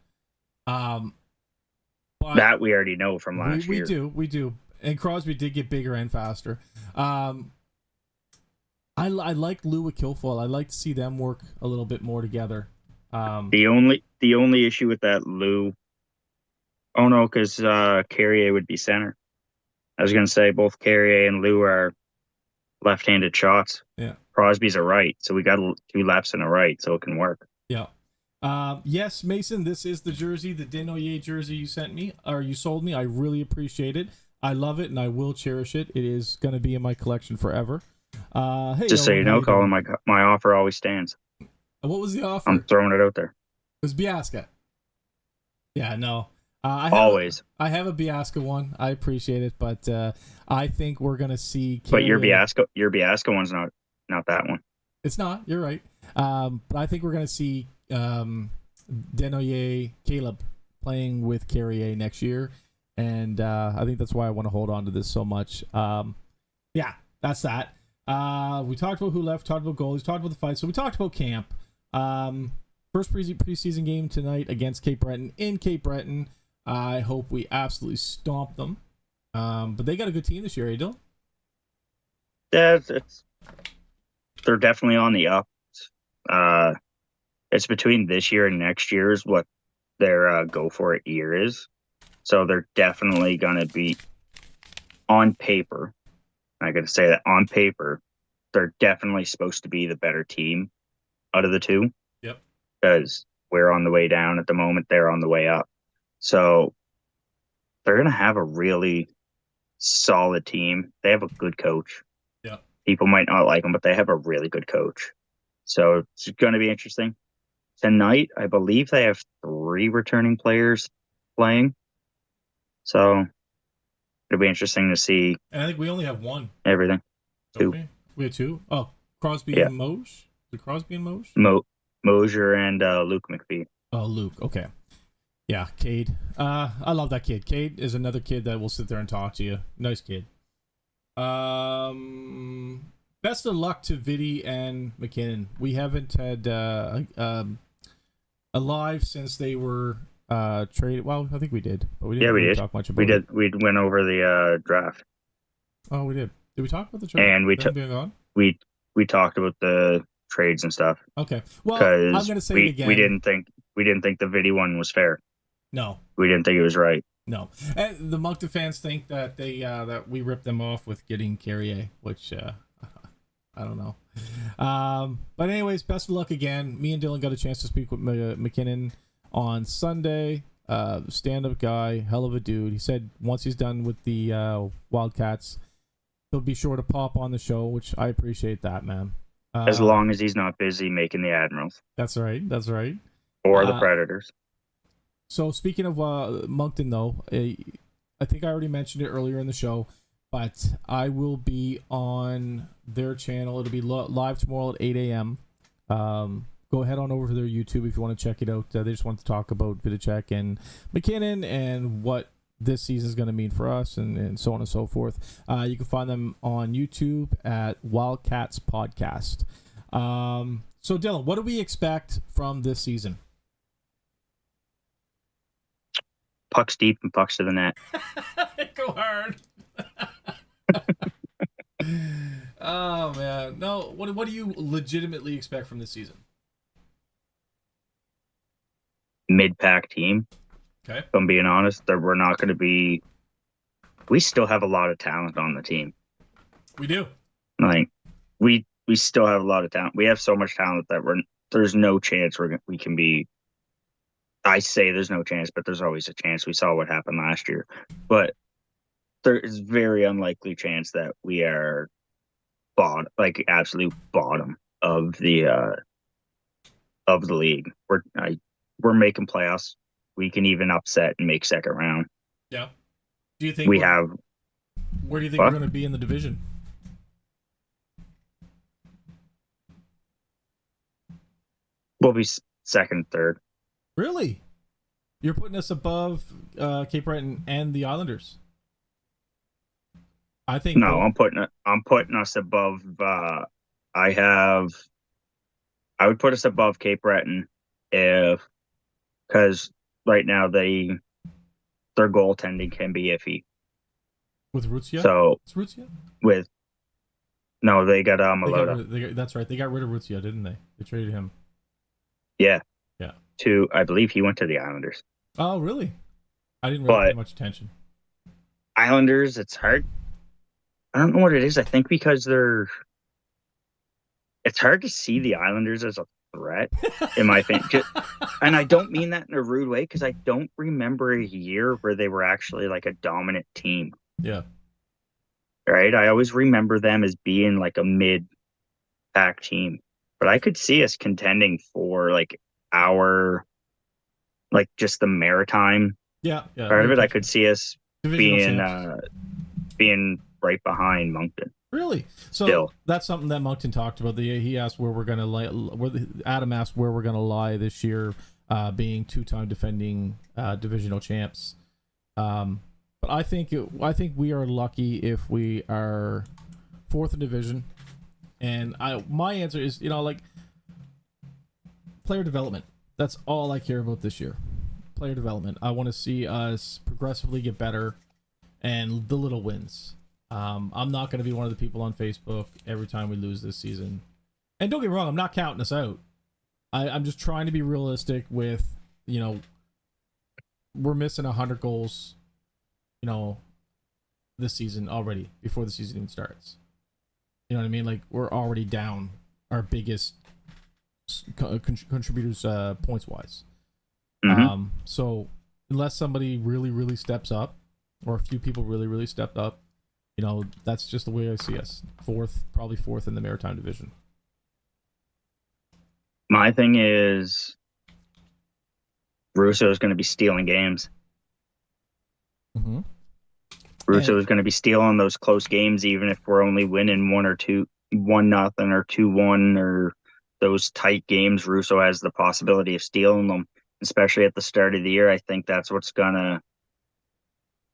Speaker 1: But
Speaker 2: That we already know from last
Speaker 1: we
Speaker 2: year.
Speaker 1: we do, and Crosby did get bigger and faster. I like Lou with Kilfoyle. I like to see them work a little bit more together.
Speaker 2: The only issue with that Lou. Oh no, because Carrier would be center. I was gonna say both Carrier and Lou are left-handed shots.
Speaker 1: Yeah.
Speaker 2: Crosby's a right, so we got 2 lefts and a right, so it can work.
Speaker 1: Yeah. Yes, Mason, this is the jersey, the Desnoyers jersey you sent me, or you sold me. I really appreciate it. I love it, and I will cherish it. It is going to be in my collection forever. Hey,
Speaker 2: Just so
Speaker 1: Owen,
Speaker 2: you
Speaker 1: how
Speaker 2: know, Colin,
Speaker 1: doing?
Speaker 2: my offer always stands.
Speaker 1: What was the offer?
Speaker 2: I'm throwing it out there.
Speaker 1: It was Biasca. Yeah, no.
Speaker 2: Always.
Speaker 1: I have a Biasca one. I appreciate it, but I think we're going to see...
Speaker 2: But your
Speaker 1: Carrier-
Speaker 2: Biasca one's not that one.
Speaker 1: It's not. You're right. But I think we're going to see Desnoyers, Caleb playing with Carrier next year. And I think that's why I want to hold on to this so much. Yeah, that's that. We talked about who left, talked about goalies, talked about the fight. So we talked about camp. First preseason game tonight against Cape Breton in Cape Breton. I hope we absolutely stomp them. But they got a good team this year, Dylan.
Speaker 2: Yeah, they're definitely on the up. It's between this year and next year is what their go for it year is. So they're definitely going to be on paper. I got to say that on paper, they're definitely supposed to be the better team out of the two.
Speaker 1: Yep.
Speaker 2: Because we're on the way down at the moment. They're on the way up. So they're going to have a really solid team. They have a good coach.
Speaker 1: Yep.
Speaker 2: People might not like them, but they have a really good coach. So it's going to be interesting. Tonight, I believe they have 3 returning players playing. So it'll be interesting to see
Speaker 1: And I think we only have one.
Speaker 2: everything.
Speaker 1: Don't
Speaker 2: 2.
Speaker 1: we have 2. Oh, Crosby
Speaker 2: Yeah.
Speaker 1: and Moj? Is it Crosby and Moj?
Speaker 2: Mosier and Luke McPhee.
Speaker 1: Oh, Luke. Okay. Yeah, Cade. I love that kid. Cade is another kid that will sit there and talk to you. Nice kid. Best of luck to Viddy and McKinnon. We haven't had a live since they were traded. Well, I think we did, but we didn't
Speaker 2: Yeah, we
Speaker 1: really
Speaker 2: did.
Speaker 1: talk much about
Speaker 2: We
Speaker 1: it.
Speaker 2: did. We went over the draft,
Speaker 1: Oh, we did. Did we talk about the trade?
Speaker 2: and we
Speaker 1: Them being gone?
Speaker 2: we talked about the trades and stuff
Speaker 1: Okay. Well, I'm
Speaker 2: because
Speaker 1: going to say it again.
Speaker 2: we didn't think the Vidi one was fair.
Speaker 1: No.
Speaker 2: We didn't think it was right.
Speaker 1: No, and the Moncton fans think that they that we ripped them off with getting Carrier, which I don't know. But anyways, best of luck again. Me and Dylan got a chance to speak with McKinnon on Sunday. Stand-up guy, hell of a dude. He said once he's done with the Wildcats, he'll be sure to pop on the show, which I appreciate that, man.
Speaker 2: As long as he's not busy making the Admirals
Speaker 1: That's right. That's right.
Speaker 2: or the Predators.
Speaker 1: So speaking of Moncton, though, I think I already mentioned it earlier in the show, but I will be on their channel. It'll be live tomorrow at 8 a.m. Go ahead on over to their YouTube if you want to check it out. They just want to talk about Vidicek and McKinnon and what this season is going to mean for us and so on and so forth. You can find them on YouTube at Wildcats Podcast. So, Dylan, what do we expect from this season?
Speaker 2: Pucks deep and pucks to the net.
Speaker 1: Go hard. Oh man, no. What do you legitimately expect from this season?
Speaker 2: Mid-pack team.
Speaker 1: Okay.
Speaker 2: If I'm being honest, that we're not going to be. We still have a lot of talent on the team.
Speaker 1: We do.
Speaker 2: Like we still have a lot of talent. We have so much talent that there's no chance we can be. I say there's no chance, but there's always a chance. We saw what happened last year, but there is very unlikely chance that we are absolute bottom of the league. We're making playoffs. We can even upset and make second round.
Speaker 1: Yeah. Do you think
Speaker 2: we have?
Speaker 1: Where do you think we're going to be in the division?
Speaker 2: We'll be second, third.
Speaker 1: Really? You're putting us above Cape Breton and the Islanders. I think
Speaker 2: No, I'm putting us above. I would put us above Cape Breton if because right now their goaltending can be iffy.
Speaker 1: with Ruzia.
Speaker 2: So
Speaker 1: It's Ruzia.
Speaker 2: with no, they got
Speaker 1: They got
Speaker 2: Malota.
Speaker 1: that's right. They got rid of Ruzia, didn't they? They traded him.
Speaker 2: Yeah,
Speaker 1: Yeah.
Speaker 2: I believe he went to the Islanders.
Speaker 1: Oh, really? I didn't really pay
Speaker 2: But
Speaker 1: much attention.
Speaker 2: Islanders, it's hard. I don't know what it is. I think because it's hard to see the Islanders as a threat, in my opinion. And I don't mean that in a rude way because I don't remember a year where they were actually like a dominant team.
Speaker 1: Yeah.
Speaker 2: Right? I always remember them as being like a mid-pack team. But I could see us contending for like just the maritime
Speaker 1: Yeah. Yeah.
Speaker 2: part of it. I
Speaker 1: Maritime
Speaker 2: could see us
Speaker 1: Divisional
Speaker 2: being
Speaker 1: champs.
Speaker 2: being right behind Moncton.
Speaker 1: Really? So
Speaker 2: Still.
Speaker 1: that's something that Moncton talked about. He asked where we're gonna lie. Adam asked where we're gonna lie this year, being two-time defending divisional champs. But I think we are lucky if we are fourth in division. And my answer is, like player development. That's all I care about this year. Player development. I want to see us progressively get better, and the little wins. I'm not going to be one of the people on Facebook every time we lose this season. And don't get me wrong, I'm not counting us out. I'm just trying to be realistic with, we're missing 100 goals, this season already before the season even starts. You know what I mean? Like, we're already down our biggest contributors points-wise.
Speaker 2: Mm-hmm.
Speaker 1: So unless somebody really, really steps up, or a few people really, really stepped up, that's just the way I see us. Probably fourth in the Maritime Division.
Speaker 2: My thing is Russo is going to be stealing games.
Speaker 1: Mm-hmm.
Speaker 2: Russo is going to be stealing those close games, even if we're only winning 1-0 or 2-1 or those tight games. Russo has the possibility of stealing them, especially at the start of the year. I think that's what's going to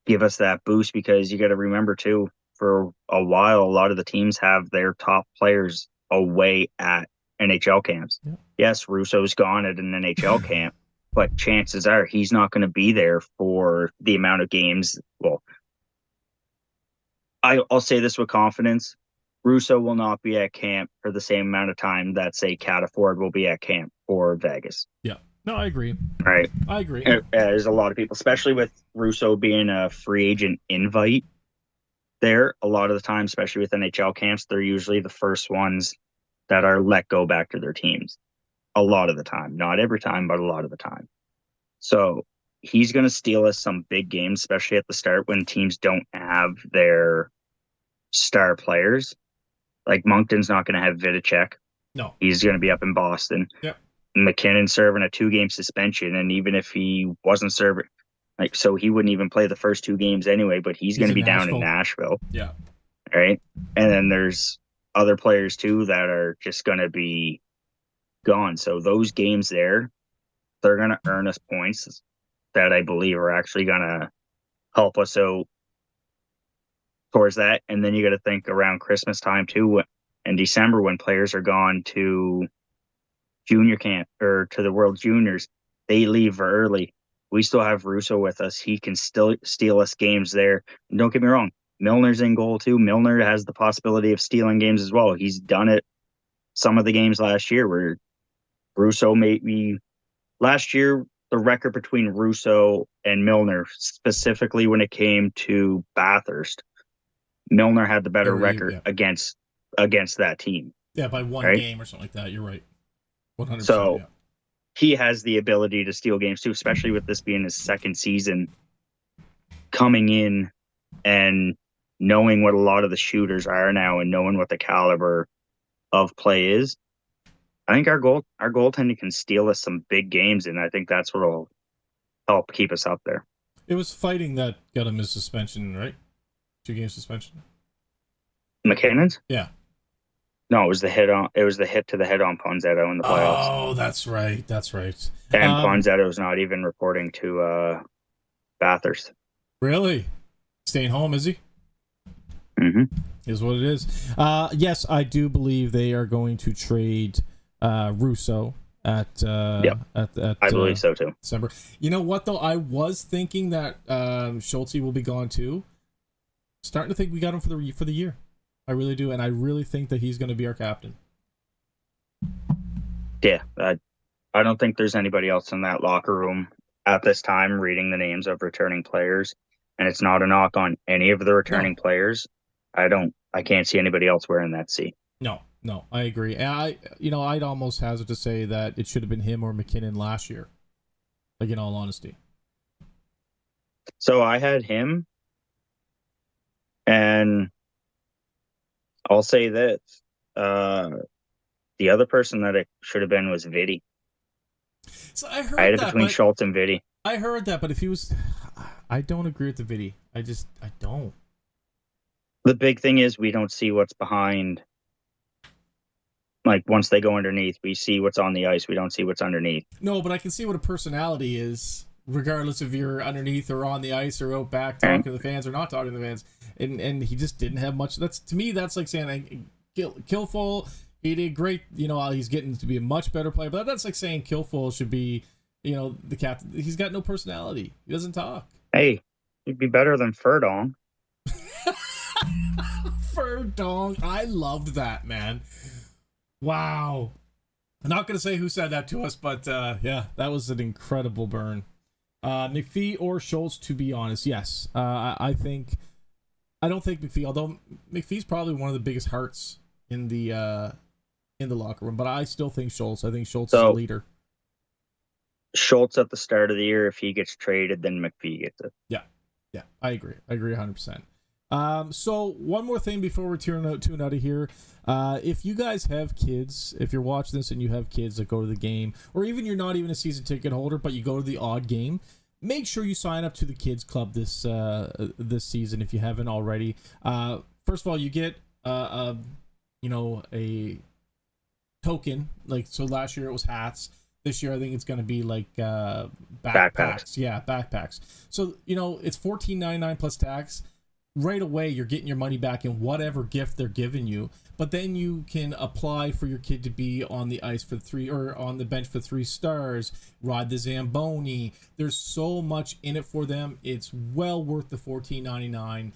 Speaker 2: give us that boost because you got to remember too, for a while, a lot of the teams have their top players away at NHL camps.
Speaker 1: Yeah.
Speaker 2: Yes, Russo's gone at an NHL camp, but chances are he's not going to be there for the amount of games. Well, I'll say this with confidence. Russo will not be at camp for the same amount of time that, say, Cataford will be at camp for Vegas.
Speaker 1: Yeah. No, I agree.
Speaker 2: Right.
Speaker 1: I agree.
Speaker 2: There's a lot of people, especially with Russo being a free agent invite there, a lot of the time, especially with NHL camps, they're usually the first ones that are let go back to their teams. A lot of the time. Not every time, but a lot of the time. So he's going to steal us some big games, especially at the start when teams don't have their star players. Like Moncton's not going to have Vidicek.
Speaker 1: No.
Speaker 2: He's going to be up in Boston.
Speaker 1: Yep.
Speaker 2: McKinnon serving a 2-game suspension, and even if he wasn't serving, so he wouldn't even play the first 2 games anyway, but he's going to be down in Nashville.
Speaker 1: Yeah.
Speaker 2: Right? And then there's other players too that are just going to be gone. So those games there, they're going to earn us points that I believe are actually going to help us out towards that. And then you got to think around Christmas time too, in December when players are gone to junior camp or to the World Juniors, they leave early. We still have Russo with us. He can still steal us games there. And don't get me wrong, Milner's in goal too. Milner has the possibility of stealing games as well. He's done it some of the games last year where Russo maybe last year, the record between Russo and Milner, specifically when it came to Bathurst, Milner had the better record against that team.
Speaker 1: Yeah, by one game or something like that. You're right. 100%.
Speaker 2: So
Speaker 1: yeah.
Speaker 2: He has the ability to steal games too, especially with this being his second season coming in and knowing what a lot of the shooters are now and knowing what the caliber of play is. I think our goaltending can steal us some big games, and I think that's what will help keep us up there.
Speaker 1: It was fighting that got him his suspension, right? 2-game suspension.
Speaker 2: McKinnon's?
Speaker 1: Yeah.
Speaker 2: No, it was the hit on. It was the hit to the head on Ponzetto in the playoffs,
Speaker 1: Oh, that's right. That's right.
Speaker 2: and Ponzetto's not even reporting to Bathurst.
Speaker 1: Really? Staying home, is he?
Speaker 2: Mm-hmm.
Speaker 1: Is what it is. Yes, I do believe they are going to trade Russo at
Speaker 2: Yep.
Speaker 1: at
Speaker 2: I believe so too.
Speaker 1: December. You know what though? I was thinking that Schulte will be gone too. Starting to think we got him for the year. I really do, and I really think that he's going to be our captain.
Speaker 2: Yeah, I don't think there's anybody else in that locker room at this time reading the names of returning players, and it's not a knock on any of the returning players. I can't see anybody else wearing that C.
Speaker 1: No, I agree. And I'd almost hazard to say that it should have been him or McKinnon last year. Like, in all honesty.
Speaker 2: So I had him, and I'll say that the other person that it should have been was Vitti.
Speaker 1: So I heard
Speaker 2: I had it
Speaker 1: that,
Speaker 2: between Schultz and Vitti.
Speaker 1: I heard that, but if he was, I don't agree with the Vitti. I don't.
Speaker 2: The big thing is we don't see what's behind. Like, once they go underneath, we see what's on the ice. We don't see what's underneath.
Speaker 1: No, but I can see what a personality is, regardless if you're underneath or on the ice or out back talking to the fans or not talking to the fans. And he just didn't have much. To me, that's like saying Killfull, he did great. He's getting to be a much better player. But that's like saying Killfull should be, the captain. He's got no personality. He doesn't talk.
Speaker 2: Hey, he'd be better than Ferdong.
Speaker 1: Ferdong. I loved that, man. Wow. I'm not going to say who said that to us, but yeah, that was an incredible burn. McPhee or Schultz, to be honest, yes. I don't think McPhee, although McPhee's probably one of the biggest hearts in the locker room, but I still think Schultz. I think Schultz is the leader.
Speaker 2: Schultz at the start of the year, if he gets traded, then McPhee gets it.
Speaker 1: Yeah, I agree 100%. So one more thing before we tune out of here. If you guys have kids, if you're watching this and you have kids that go to the game, or even you're not even a season ticket holder, but you go to the odd game, make sure you sign up to the kids club this season if you haven't already. First of all, you get a token. Like, so last year it was hats. This year I think it's going to be like backpacks. Yeah, backpacks. So it's $14.99 plus tax. Right away you're getting your money back in whatever gift they're giving you, but then you can apply for your kid to be on the ice for 3 or on the bench for 3 stars, ride the Zamboni. There's so much in it for them. It's well worth the $14.99.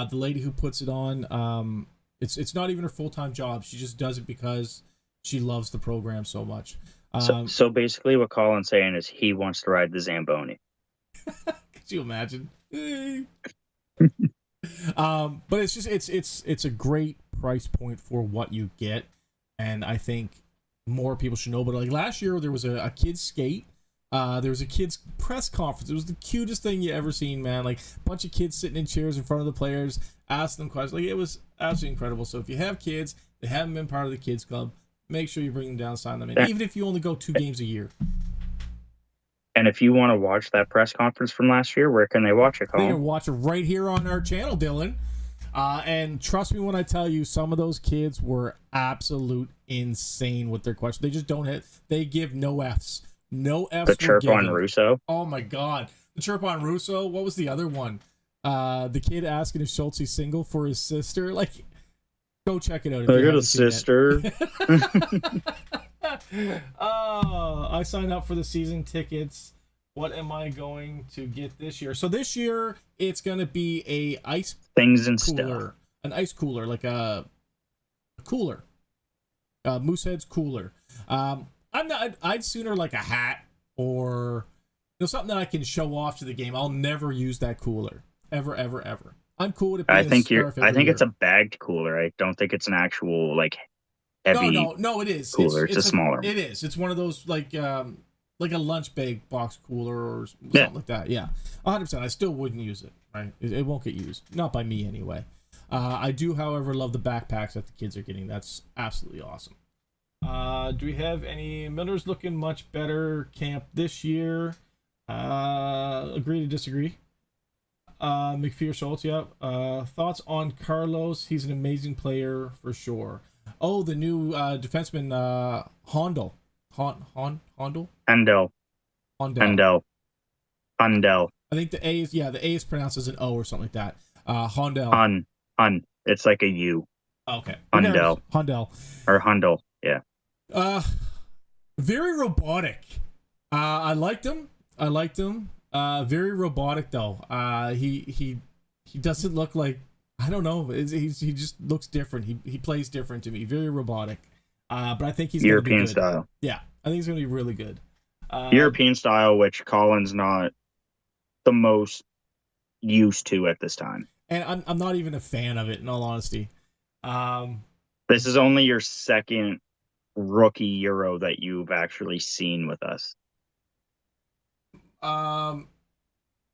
Speaker 1: The lady who puts it on, it's not even her full-time job. She just does it because she loves the program so much.
Speaker 2: So basically what Colin's saying is he wants to ride the Zamboni.
Speaker 1: Could you imagine? But it's just it's a great price point for what you get, and I think more people should know about it. Like last year there was a kids skate, there was a kids press conference. It was the cutest thing you ever seen, man. Like a bunch of kids sitting in chairs in front of the players, asking them questions. Like, it was absolutely incredible. So if you have kids, they haven't been part of the kids club, make sure you bring them down, sign them in, even if you only go 2 games a year.
Speaker 2: And if you want to watch that press conference from last year, where can they watch it, Colin?
Speaker 1: They can watch it right here on our channel, Dylan. And trust me when I tell you, some of those kids were absolute insane with their questions. They just don't hit. They give no Fs. No Fs.
Speaker 2: The chirp on Russo.
Speaker 1: Oh my God. The chirp on Russo. What was the other one? The kid asking if Schultz single for his sister. Like, go check it out.
Speaker 2: I got a sister.
Speaker 1: Oh, I signed up for the season tickets. What am I going to get this year? So this year it's gonna be a ice
Speaker 2: things and
Speaker 1: cooler,
Speaker 2: stuff.
Speaker 1: An ice cooler, like a cooler, Moosehead's cooler. I'd sooner like a hat or something that I can show off to the game. I'll never use that cooler ever. I'm cool with it.
Speaker 2: I think it's a bagged cooler. I don't think it's an actual like heavy.
Speaker 1: No, it is
Speaker 2: cooler. It's a smaller.
Speaker 1: It is. It's one of those like a lunch bag box cooler or something like that. Yeah, 100%. I still wouldn't use it. Right, it won't get used. Not by me anyway. I do, however, love the backpacks that the kids are getting. That's absolutely awesome. Do we have any Miller's looking much better camp this year? Agree to disagree. McPhee or Schultz, yeah. Thoughts on Carlos? He's an amazing player for sure. Oh, the new defenseman, Hondel. Hondel?
Speaker 2: Handel.
Speaker 1: Hondel.
Speaker 2: Handel. Handel.
Speaker 1: I think the A is pronounced as an O or something like that. Hondel.
Speaker 2: Hun. It's like a U.
Speaker 1: Okay.
Speaker 2: Hondel.
Speaker 1: Hondel.
Speaker 2: Or Hundel. Yeah.
Speaker 1: Very robotic. I liked him. Very robotic though. He doesn't look like, I don't know. He just looks different. He plays different to me. Very robotic. But I think he's
Speaker 2: European
Speaker 1: gonna be good.
Speaker 2: style.
Speaker 1: Yeah, I think he's gonna be really good.
Speaker 2: European style, which Colin's not the most used to at this time.
Speaker 1: And I'm not even a fan of it, in all honesty.
Speaker 2: This is only your second rookie Euro that you've actually seen with us.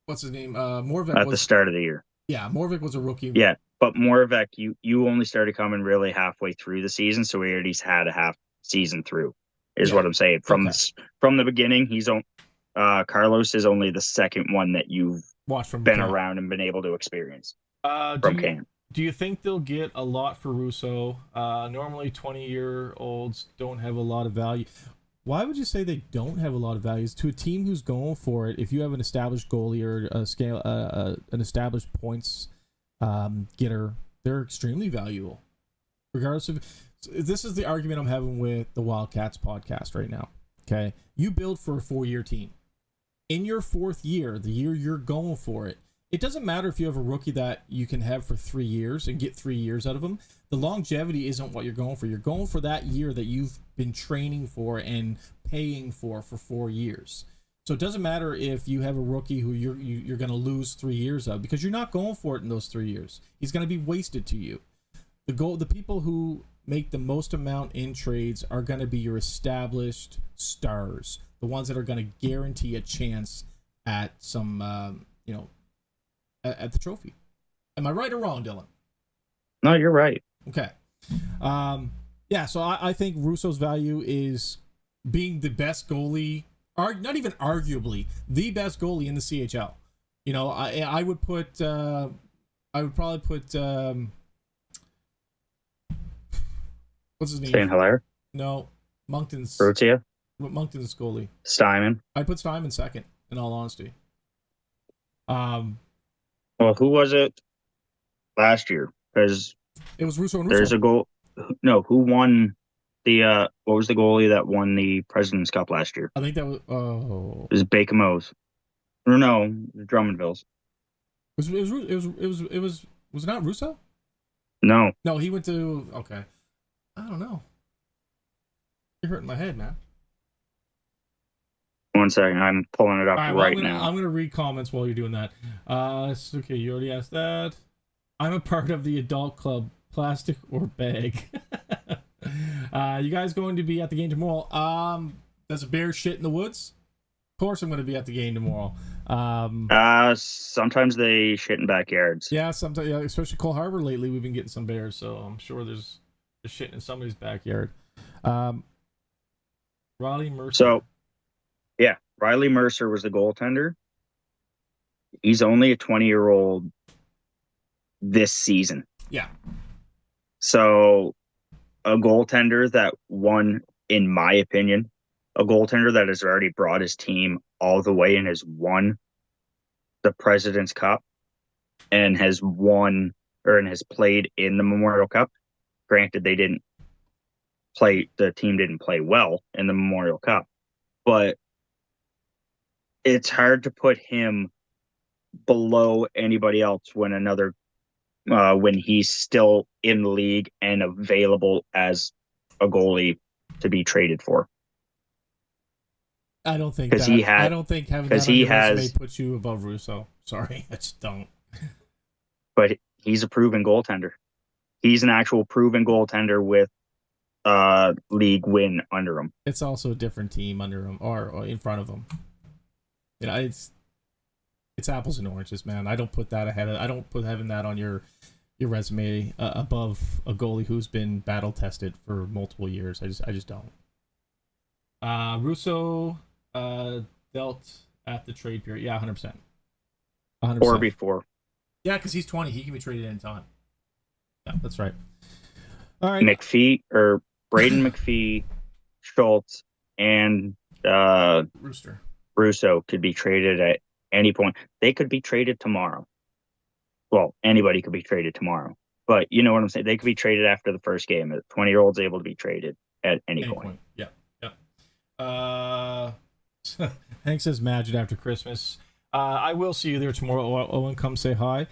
Speaker 1: What's his name? Morvek
Speaker 2: at the start of the year.
Speaker 1: Yeah, Morvek was a rookie.
Speaker 2: Yeah, but Morvek, you only started coming really halfway through the season, so he already had a half season through. Is what I'm saying. From the beginning, Carlos is only the second one that you've
Speaker 1: watched from
Speaker 2: been around and been able to experience from camp.
Speaker 1: Do you think they'll get a lot for Russo? Normally 20-year-olds don't have a lot of value. Why would you say they don't have a lot of values? To a team who's going for it, if you have an established goalie or an established points getter, they're extremely valuable. Regardless of, this is the argument I'm having with the Wildcats podcast right now. Okay, you build for a 4-year team. In your 4th year, the year you're going for it, it doesn't matter if you have a rookie that you can have for 3 years and get 3 years out of them. The longevity isn't what you're going for. You're going for that year that you've been training for and paying for 4 years. So it doesn't matter if you have a rookie who you're going to lose 3 years of, because you're not going for it in those 3 years. He's going to be wasted to you. The people who make the most amount in trades are going to be your established stars, the ones that are going to guarantee a chance at some, at the trophy. Am I right or wrong, Dylan?
Speaker 2: No, you're right.
Speaker 1: Okay. So I think Russo's value is being the best goalie, not even arguably, the best goalie in the CHL. You know, I would probably put what's his name?
Speaker 2: St. Hilaire?
Speaker 1: No, Moncton's.
Speaker 2: Brutia?
Speaker 1: Moncton's goalie.
Speaker 2: Steinman?
Speaker 1: I'd put Steinman second, in all honesty.
Speaker 2: Well, who was it last year? Because
Speaker 1: it was Russo and Russo.
Speaker 2: There's a goal. No, who won the? What was the goalie that won the President's Cup last year?
Speaker 1: I think that was. Oh.
Speaker 2: It was Baker Mose. Or no, Drummondville's.
Speaker 1: Was it not Russo?
Speaker 2: No.
Speaker 1: No, he went to. Okay. I don't know. You're hurting my head, man.
Speaker 2: 1 second, I'm pulling it up right now.
Speaker 1: I'm gonna read comments while you're doing that. Okay, you already asked that. I'm a part of the adult club, plastic or bag. You guys going to be at the game tomorrow? Does a bear shit in the woods? Of course, I'm going to be at the game tomorrow.
Speaker 2: Sometimes they shit in backyards.
Speaker 1: Yeah, sometimes, yeah, especially Cole Harbor lately. We've been getting some bears, so I'm sure there's shit in somebody's backyard. Riley Mercer.
Speaker 2: So, yeah, Riley Mercer was the goaltender. He's only a 20-year-old this season.
Speaker 1: Yeah.
Speaker 2: So, a goaltender that won, in my opinion, a goaltender that has already brought his team all the way and has won the President's Cup and has won and has played in the Memorial Cup. Granted, the team didn't play well in the Memorial Cup, but it's hard to put him below anybody else when he's still in the league and available as a goalie to be traded for.
Speaker 1: I don't think having that on your resume puts you above Russo. Sorry, I just don't.
Speaker 2: But he's a proven goaltender. He's an actual proven goaltender with league win under him.
Speaker 1: It's also a different team under him or in front of him. You know, it's apples and oranges, man. I don't put that ahead. I don't put having that on your resume above a goalie who's been battle tested for multiple years. I just don't. Russo dealt at the trade period. Yeah, 100%. 100%.
Speaker 2: Or before.
Speaker 1: Yeah, because he's 20. He can be traded anytime. Yeah, that's right. All right.
Speaker 2: McPhee or Braden McPhee, Schultz, and
Speaker 1: Rooster.
Speaker 2: Russo could be traded at any point. They could be traded tomorrow. Well, anybody could be traded tomorrow. But you know what I'm saying? They could be traded after the first game. A 20-year-old's able to be traded at any point.
Speaker 1: Yeah. Hank says Magic after Christmas. I will see you there tomorrow. Owen, come say hi.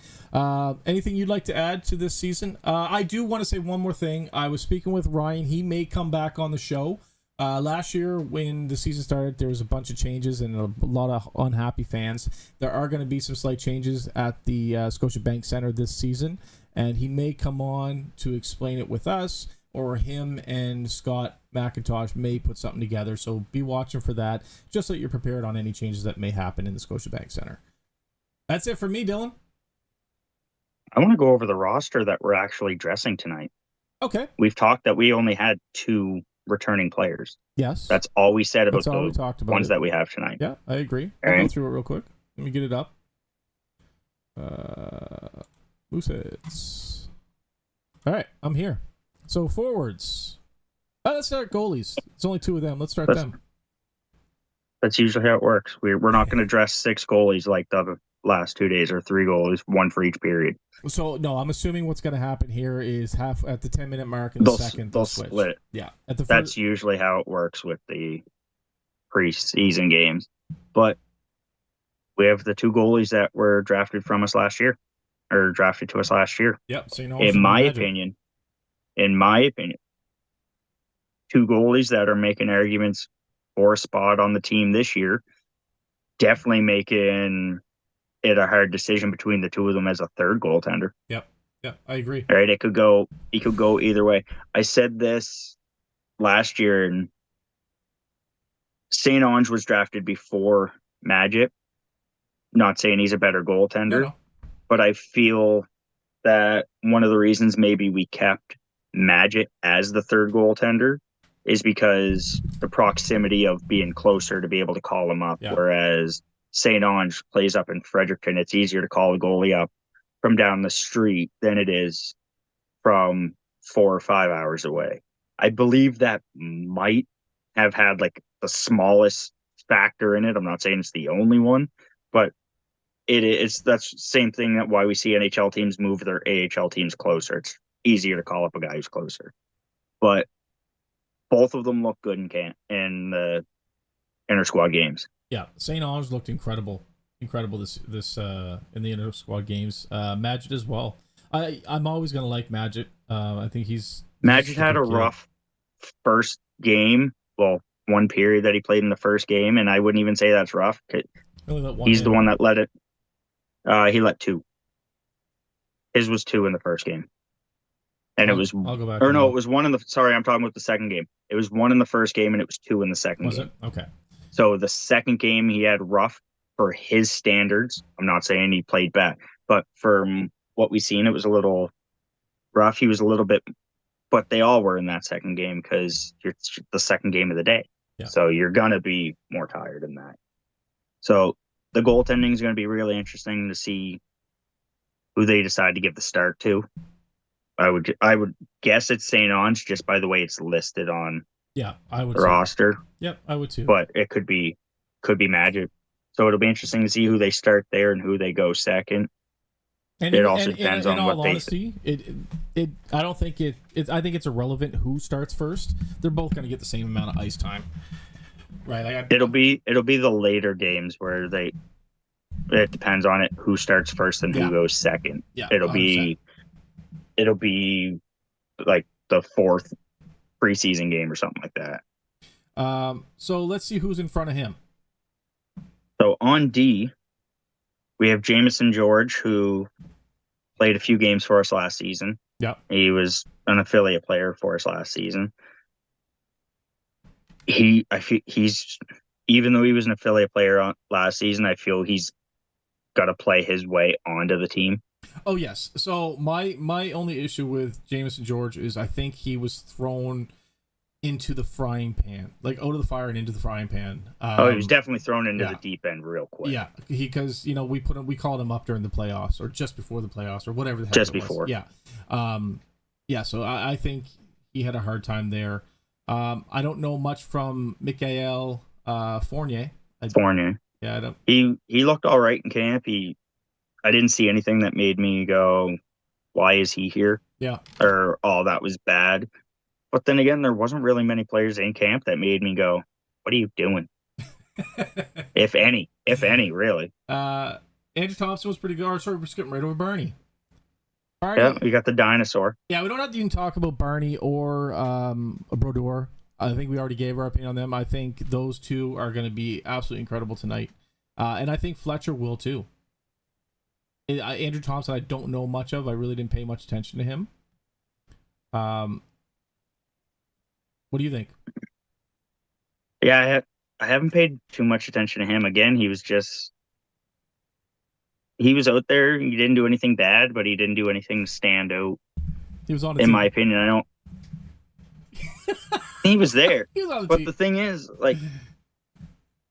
Speaker 1: Anything you'd like to add to this season? I do want to say one more thing. I was speaking with Ryan. He may come back on the show. Last year, when the season started, there was a bunch of changes and a lot of unhappy fans. There are going to be some slight changes at the Scotiabank Center this season, and he may come on to explain it with us, or him and Scott McIntosh may put something together. So be watching for that, just so that you're prepared on any changes that may happen in the Scotiabank Center. That's it for me, Dylan.
Speaker 2: I want to go over the roster that we're actually dressing tonight.
Speaker 1: Okay.
Speaker 2: We've talked that we only had 2 returning players.
Speaker 1: Yes.
Speaker 2: That's all we said about
Speaker 1: That's all
Speaker 2: the
Speaker 1: we talked about
Speaker 2: ones that we have tonight.
Speaker 1: Yeah, I agree.
Speaker 2: All
Speaker 1: I'll go
Speaker 2: right.
Speaker 1: through it real quick. Let me get it up. Mooseheads. All right, I'm here. So forwards. Let's start goalies. It's only 2 of them. Let's start them.
Speaker 2: That's usually how it works. We're not going to dress 6 goalies like the last 2 days, or 3 goalies, 1 for each period.
Speaker 1: So no, I'm assuming what's going to happen here is half at the 10-minute mark in the second
Speaker 2: they'll
Speaker 1: switch.
Speaker 2: split.
Speaker 1: Yeah, at the
Speaker 2: That's usually how it works with the preseason games. But we have the 2 goalies that were drafted from us last year, or drafted to us last year.
Speaker 1: Yep. So
Speaker 2: in my opinion, 2 goalies that are making arguments for a spot on the team this year, definitely making it a hard decision between the 2 of them as a third goaltender.
Speaker 1: Yep, I agree.
Speaker 2: All right, it could go either way. I said this last year, and St. Ange was drafted before Magic. Not saying he's a better goaltender,
Speaker 1: No.
Speaker 2: but I feel that one of the reasons maybe we kept Magic as the third goaltender is because the proximity of being closer to be able to call him up, whereas St. Ange plays up in Fredericton. It's easier to call a goalie up from down the street than it is from 4 or 5 hours away. I believe that might have had like the smallest factor in it. I'm not saying it's the only one, but that's the same thing that why we see NHL teams move their AHL teams closer. It's easier to call up a guy who's closer. But both of them look good in the inter squad games.
Speaker 1: Yeah, St. Ange looked incredible this in the inter squad games. Magic as well. I'm always gonna like Magic. I think
Speaker 2: Magic had a rough first game. Well, one period that he played in the first game, and I wouldn't even say that's rough. He's the one that let it. He let 2. His was 2 in the first game, and I'll go back. Or no, it was 1 in the. Sorry, I'm talking about the second game. It was 1 in the first game, and it was 2 in the second game.
Speaker 1: Was it? Okay.
Speaker 2: So the second game he had rough for his standards. I'm not saying he played bad, but from what we've seen, it was a little rough. He was a little bit, but they all were in that second game because it's the second game of the day. Yeah. So you're going to be more tired than that. So the goaltending is going to be really interesting to see who they decide to give the start to. I would guess it's St. Ange just by the way it's listed on
Speaker 1: I would
Speaker 2: the roster.
Speaker 1: Yep, I would too.
Speaker 2: But it could be Magic. So it'll be interesting to see who they start there and who they go second. And it also depends on what they.
Speaker 1: Honesty, I don't think I think it's irrelevant who starts first. They're both going to get the same amount of ice time, right?
Speaker 2: It'll be the later games where it depends on it who starts first and who goes second. Yeah, it'll 100%. be like the 4th preseason game or something like that.
Speaker 1: So let's see who's in front of him.
Speaker 2: So on D, we have Jamison George, who played a few games for us last season.
Speaker 1: Yeah,
Speaker 2: he was an affiliate player for us last season. I feel he's, even though he was an affiliate player last season, I feel he's got to play his way onto the team.
Speaker 1: Oh yes. So my only issue with Jamison George is I think he was thrown into the frying pan, like out of the fire and into the frying pan.
Speaker 2: He was definitely thrown into the deep end real quick.
Speaker 1: Yeah, because we called him up during the playoffs or just before the playoffs or whatever the heck
Speaker 2: just
Speaker 1: it was.
Speaker 2: before.
Speaker 1: Yeah. Yeah, so I think he had a hard time there. I don't know much from Mikael Fournier.
Speaker 2: Fournier.
Speaker 1: Yeah, I don't.
Speaker 2: He looked all right in camp. I didn't see anything that made me go, why is he here?
Speaker 1: Yeah.
Speaker 2: Or, oh, that was bad. But then again, there wasn't really many players in camp that made me go, what are you doing? If any, really.
Speaker 1: Andrew Thompson was pretty good. Oh, sorry, we're skipping right over Barney.
Speaker 2: Yeah, we got the dinosaur.
Speaker 1: Yeah, we don't have to even talk about Barney or Brodeur. I think we already gave our opinion on them. I think those two are going to be absolutely incredible tonight. And I think Fletcher will too. Andrew Thompson, I don't know much of. I really didn't pay much attention to him. What do you think?
Speaker 2: Yeah, I haven't paid too much attention to him. Again, he was out there. He didn't do anything bad, but he didn't do anything to stand out.
Speaker 1: He was on.
Speaker 2: In my opinion, I don't. He was there,
Speaker 1: he was on
Speaker 2: but the thing is, like,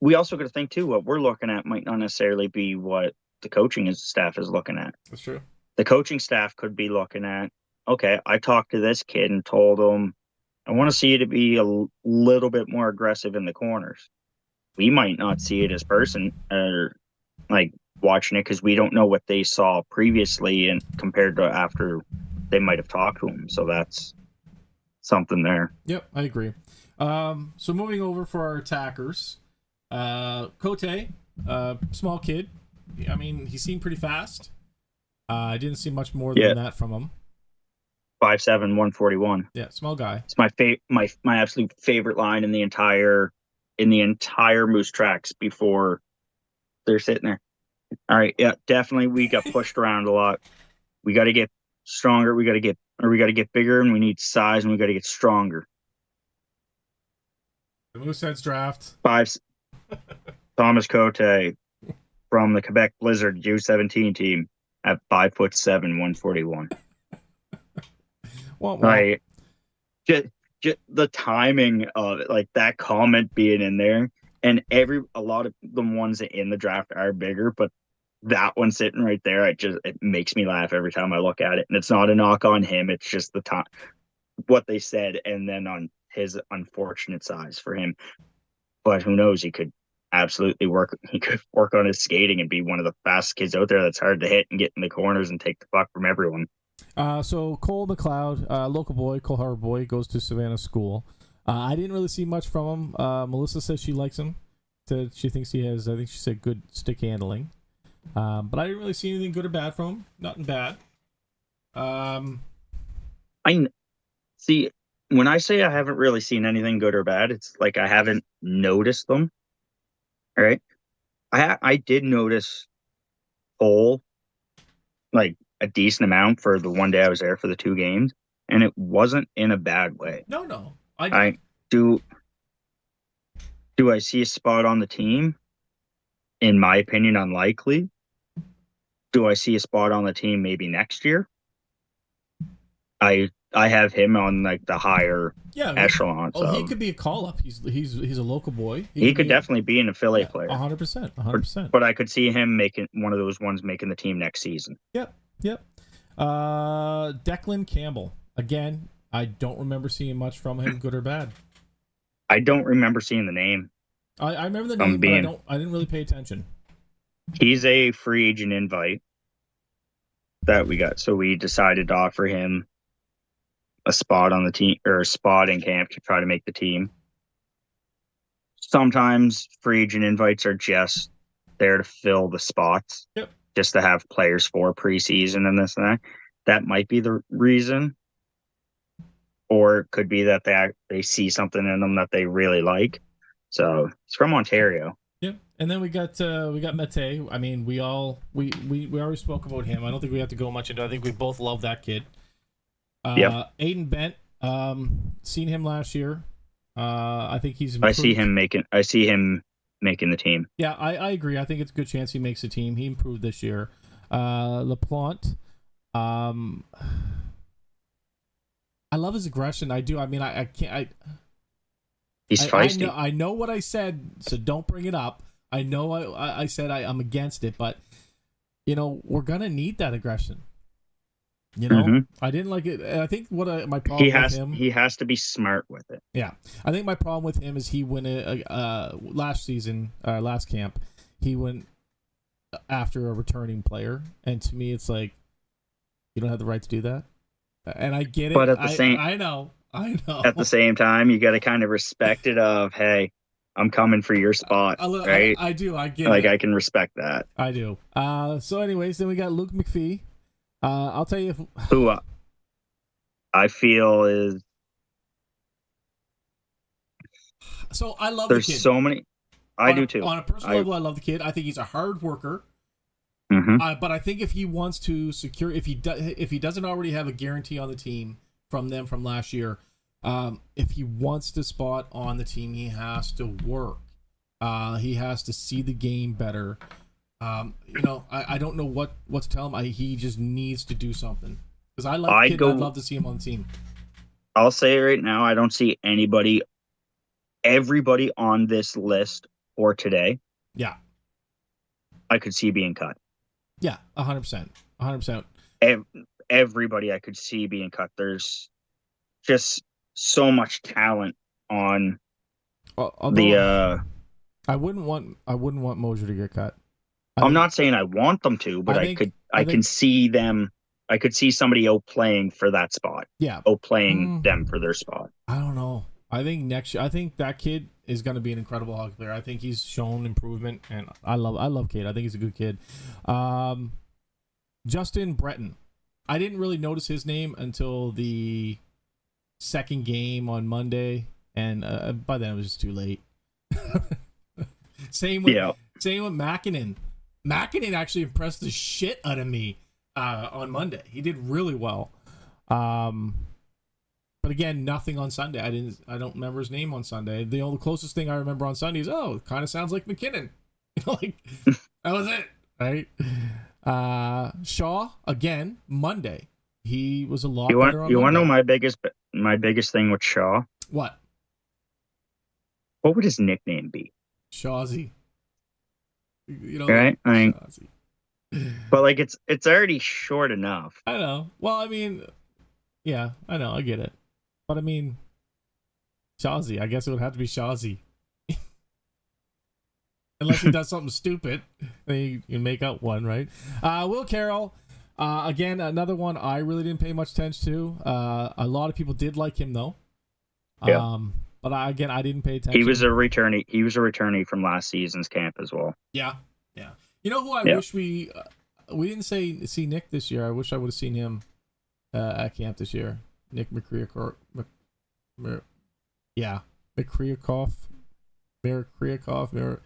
Speaker 2: we also got to think too. What we're looking at might not necessarily be what the coaching staff is looking at.
Speaker 1: That's true.
Speaker 2: The coaching staff could be looking at, okay, I talked to this kid and told him, I want to see you to be a little bit more aggressive in the corners. We might not see it as person or like watching it because we don't know what they saw previously and compared to after they might have talked to him. So that's something there.
Speaker 1: Yep, I agree. So moving over for our attackers, Cote, small kid. I mean, he seemed pretty fast. I didn't see much more than that from him.
Speaker 2: 5'7", 141.
Speaker 1: Yeah, small guy.
Speaker 2: It's my absolute favorite line in the entire Moose Tracks before they're sitting there. All right, yeah, definitely we got pushed around a lot. We got to get stronger. We got to get bigger, and we need size, and we got to get stronger.
Speaker 1: The Mooseheads draft.
Speaker 2: Thomas Cote from the Quebec Blizzard U17 team at 5'7", 141.
Speaker 1: Well,
Speaker 2: like, just the timing of it, like that comment being in there, and a lot of the ones in the draft are bigger, but that one sitting right there, it makes me laugh every time I look at it. And it's not a knock on him; it's just the time, what they said, and then on his unfortunate size for him. But who knows? He could absolutely work. He could work on his skating and be one of the fastest kids out there. That's hard to hit and get in the corners and take the puck from everyone.
Speaker 1: So Cole McLeod, local boy, Cole Harbor boy, goes to Savannah School. I didn't really see much from him. Melissa says she likes him. She thinks he has, I think she said, good stick handling. But I didn't really see anything good or bad from him. Nothing bad.
Speaker 2: I see. When I say I haven't really seen anything good or bad, it's like I haven't noticed them. All right. I did notice Cole, like, a decent amount for the one day I was there for the 2 games, and it wasn't in a bad way.
Speaker 1: No.
Speaker 2: Do I see a spot on the team? In my opinion, unlikely. Do I see a spot on the team maybe next year? I have him on like the higher echelon.
Speaker 1: Oh, he could be a call up. He's a local boy.
Speaker 2: He could definitely be an affiliate player.
Speaker 1: 100%.
Speaker 2: But I could see him making one of those ones making the team next season.
Speaker 1: Yep. Declan Campbell. Again, I don't remember seeing much from him, good or bad.
Speaker 2: I don't remember seeing the name.
Speaker 1: I remember the name, but I didn't really pay attention.
Speaker 2: He's a free agent invite that we got, so we decided to offer him a spot on the team or a spot in camp to try to make the team. Sometimes free agent invites are just there to fill the spots.
Speaker 1: Yep.
Speaker 2: Just to have players for preseason and this and that. That might be the reason. Or it could be that they see something in them that they really like. So it's from Ontario.
Speaker 1: Yeah. And then we got Mete. I mean, we already spoke about him. I don't think we have to go much into it. I think we both love that kid. Aiden Bent, seen him last year. I think he's improved.
Speaker 2: I see him making the team.
Speaker 1: Yeah, I agree. I think it's a good chance he makes the team. He improved this year. LaPlante, I love his aggression. I do. I mean, I can't.
Speaker 2: He's feisty.
Speaker 1: I know what I said, so don't bring it up. I know I said I'm against it, but we're gonna need that aggression. You know,
Speaker 2: hmm
Speaker 1: I didn't like it. I think my problem with him.
Speaker 2: He has to be smart with it.
Speaker 1: Yeah, I think my problem with him is he went last season, last camp, he went after a returning player, and to me, it's like you don't have the right to do that. And I get it.
Speaker 2: But at the same
Speaker 1: I know.
Speaker 2: at the same time, you got to kind of respect it. Of hey, I'm coming for your spot, right?
Speaker 1: I do. I get
Speaker 2: Like
Speaker 1: it.
Speaker 2: I can respect that.
Speaker 1: I do. So, anyways, then we got Luke McPhee. I'll tell you if
Speaker 2: Who I feel is
Speaker 1: so. I love
Speaker 2: there's
Speaker 1: the kid.
Speaker 2: so many. I do too.
Speaker 1: On a personal level, I love the kid. I think he's a hard worker.
Speaker 2: hmm
Speaker 1: But I think if he wants to secure, if he doesn't already have a guarantee on the team from them from last year, if he wants to spot on the team, he has to work. He has to see the game better. I don't know what to tell him. He just needs to do something because I like the kid. I'd love to see him on the team.
Speaker 2: I'll say it right now. I don't see everybody on this list for today.
Speaker 1: Yeah.
Speaker 2: I could see being cut.
Speaker 1: Yeah, 100%. 100%.
Speaker 2: Everybody I could see being cut. There's just so much talent on
Speaker 1: I wouldn't want Mosier to get cut.
Speaker 2: I'm not saying I want them to, but I can see them. I could see somebody outplaying for that spot.
Speaker 1: Yeah,
Speaker 2: outplaying them for their spot.
Speaker 1: I don't know. I think next year, I think that kid is going to be an incredible hockey player. I think he's shown improvement, and I love Kid. I think he's a good kid. Justin Breton. I didn't really notice his name until the second game on Monday, and by then it was just too late. Same with Makinen. Makinen actually impressed the shit out of me on Monday. He did really well. But again, nothing on Sunday. I don't remember his name on Sunday. The only closest thing I remember on Sunday is it kind of sounds like McKinnon. Like that was it, right? Shaw again Monday. He was a lot better on
Speaker 2: You want to
Speaker 1: Monday.
Speaker 2: know my biggest thing with Shaw?
Speaker 1: What
Speaker 2: would his nickname be?
Speaker 1: Shawzy.
Speaker 2: Right?
Speaker 1: Shawzy.
Speaker 2: But like it's already short enough.
Speaker 1: I know. Well, I mean, yeah, I know. I get it. But I mean, Shawzy. I guess it would have to be Shawzy. Unless he does something stupid, then you make up one, right? Will Carroll. Again, another one I really didn't pay much attention to. A lot of people did like him, though.
Speaker 2: Yeah.
Speaker 1: But I didn't pay attention.
Speaker 2: He was a returnee from last season's camp as well.
Speaker 1: Yeah. You know who I wish we didn't see Nick this year. I wish I would have seen him at camp this year. Nick McCreakoff. Mikriakov.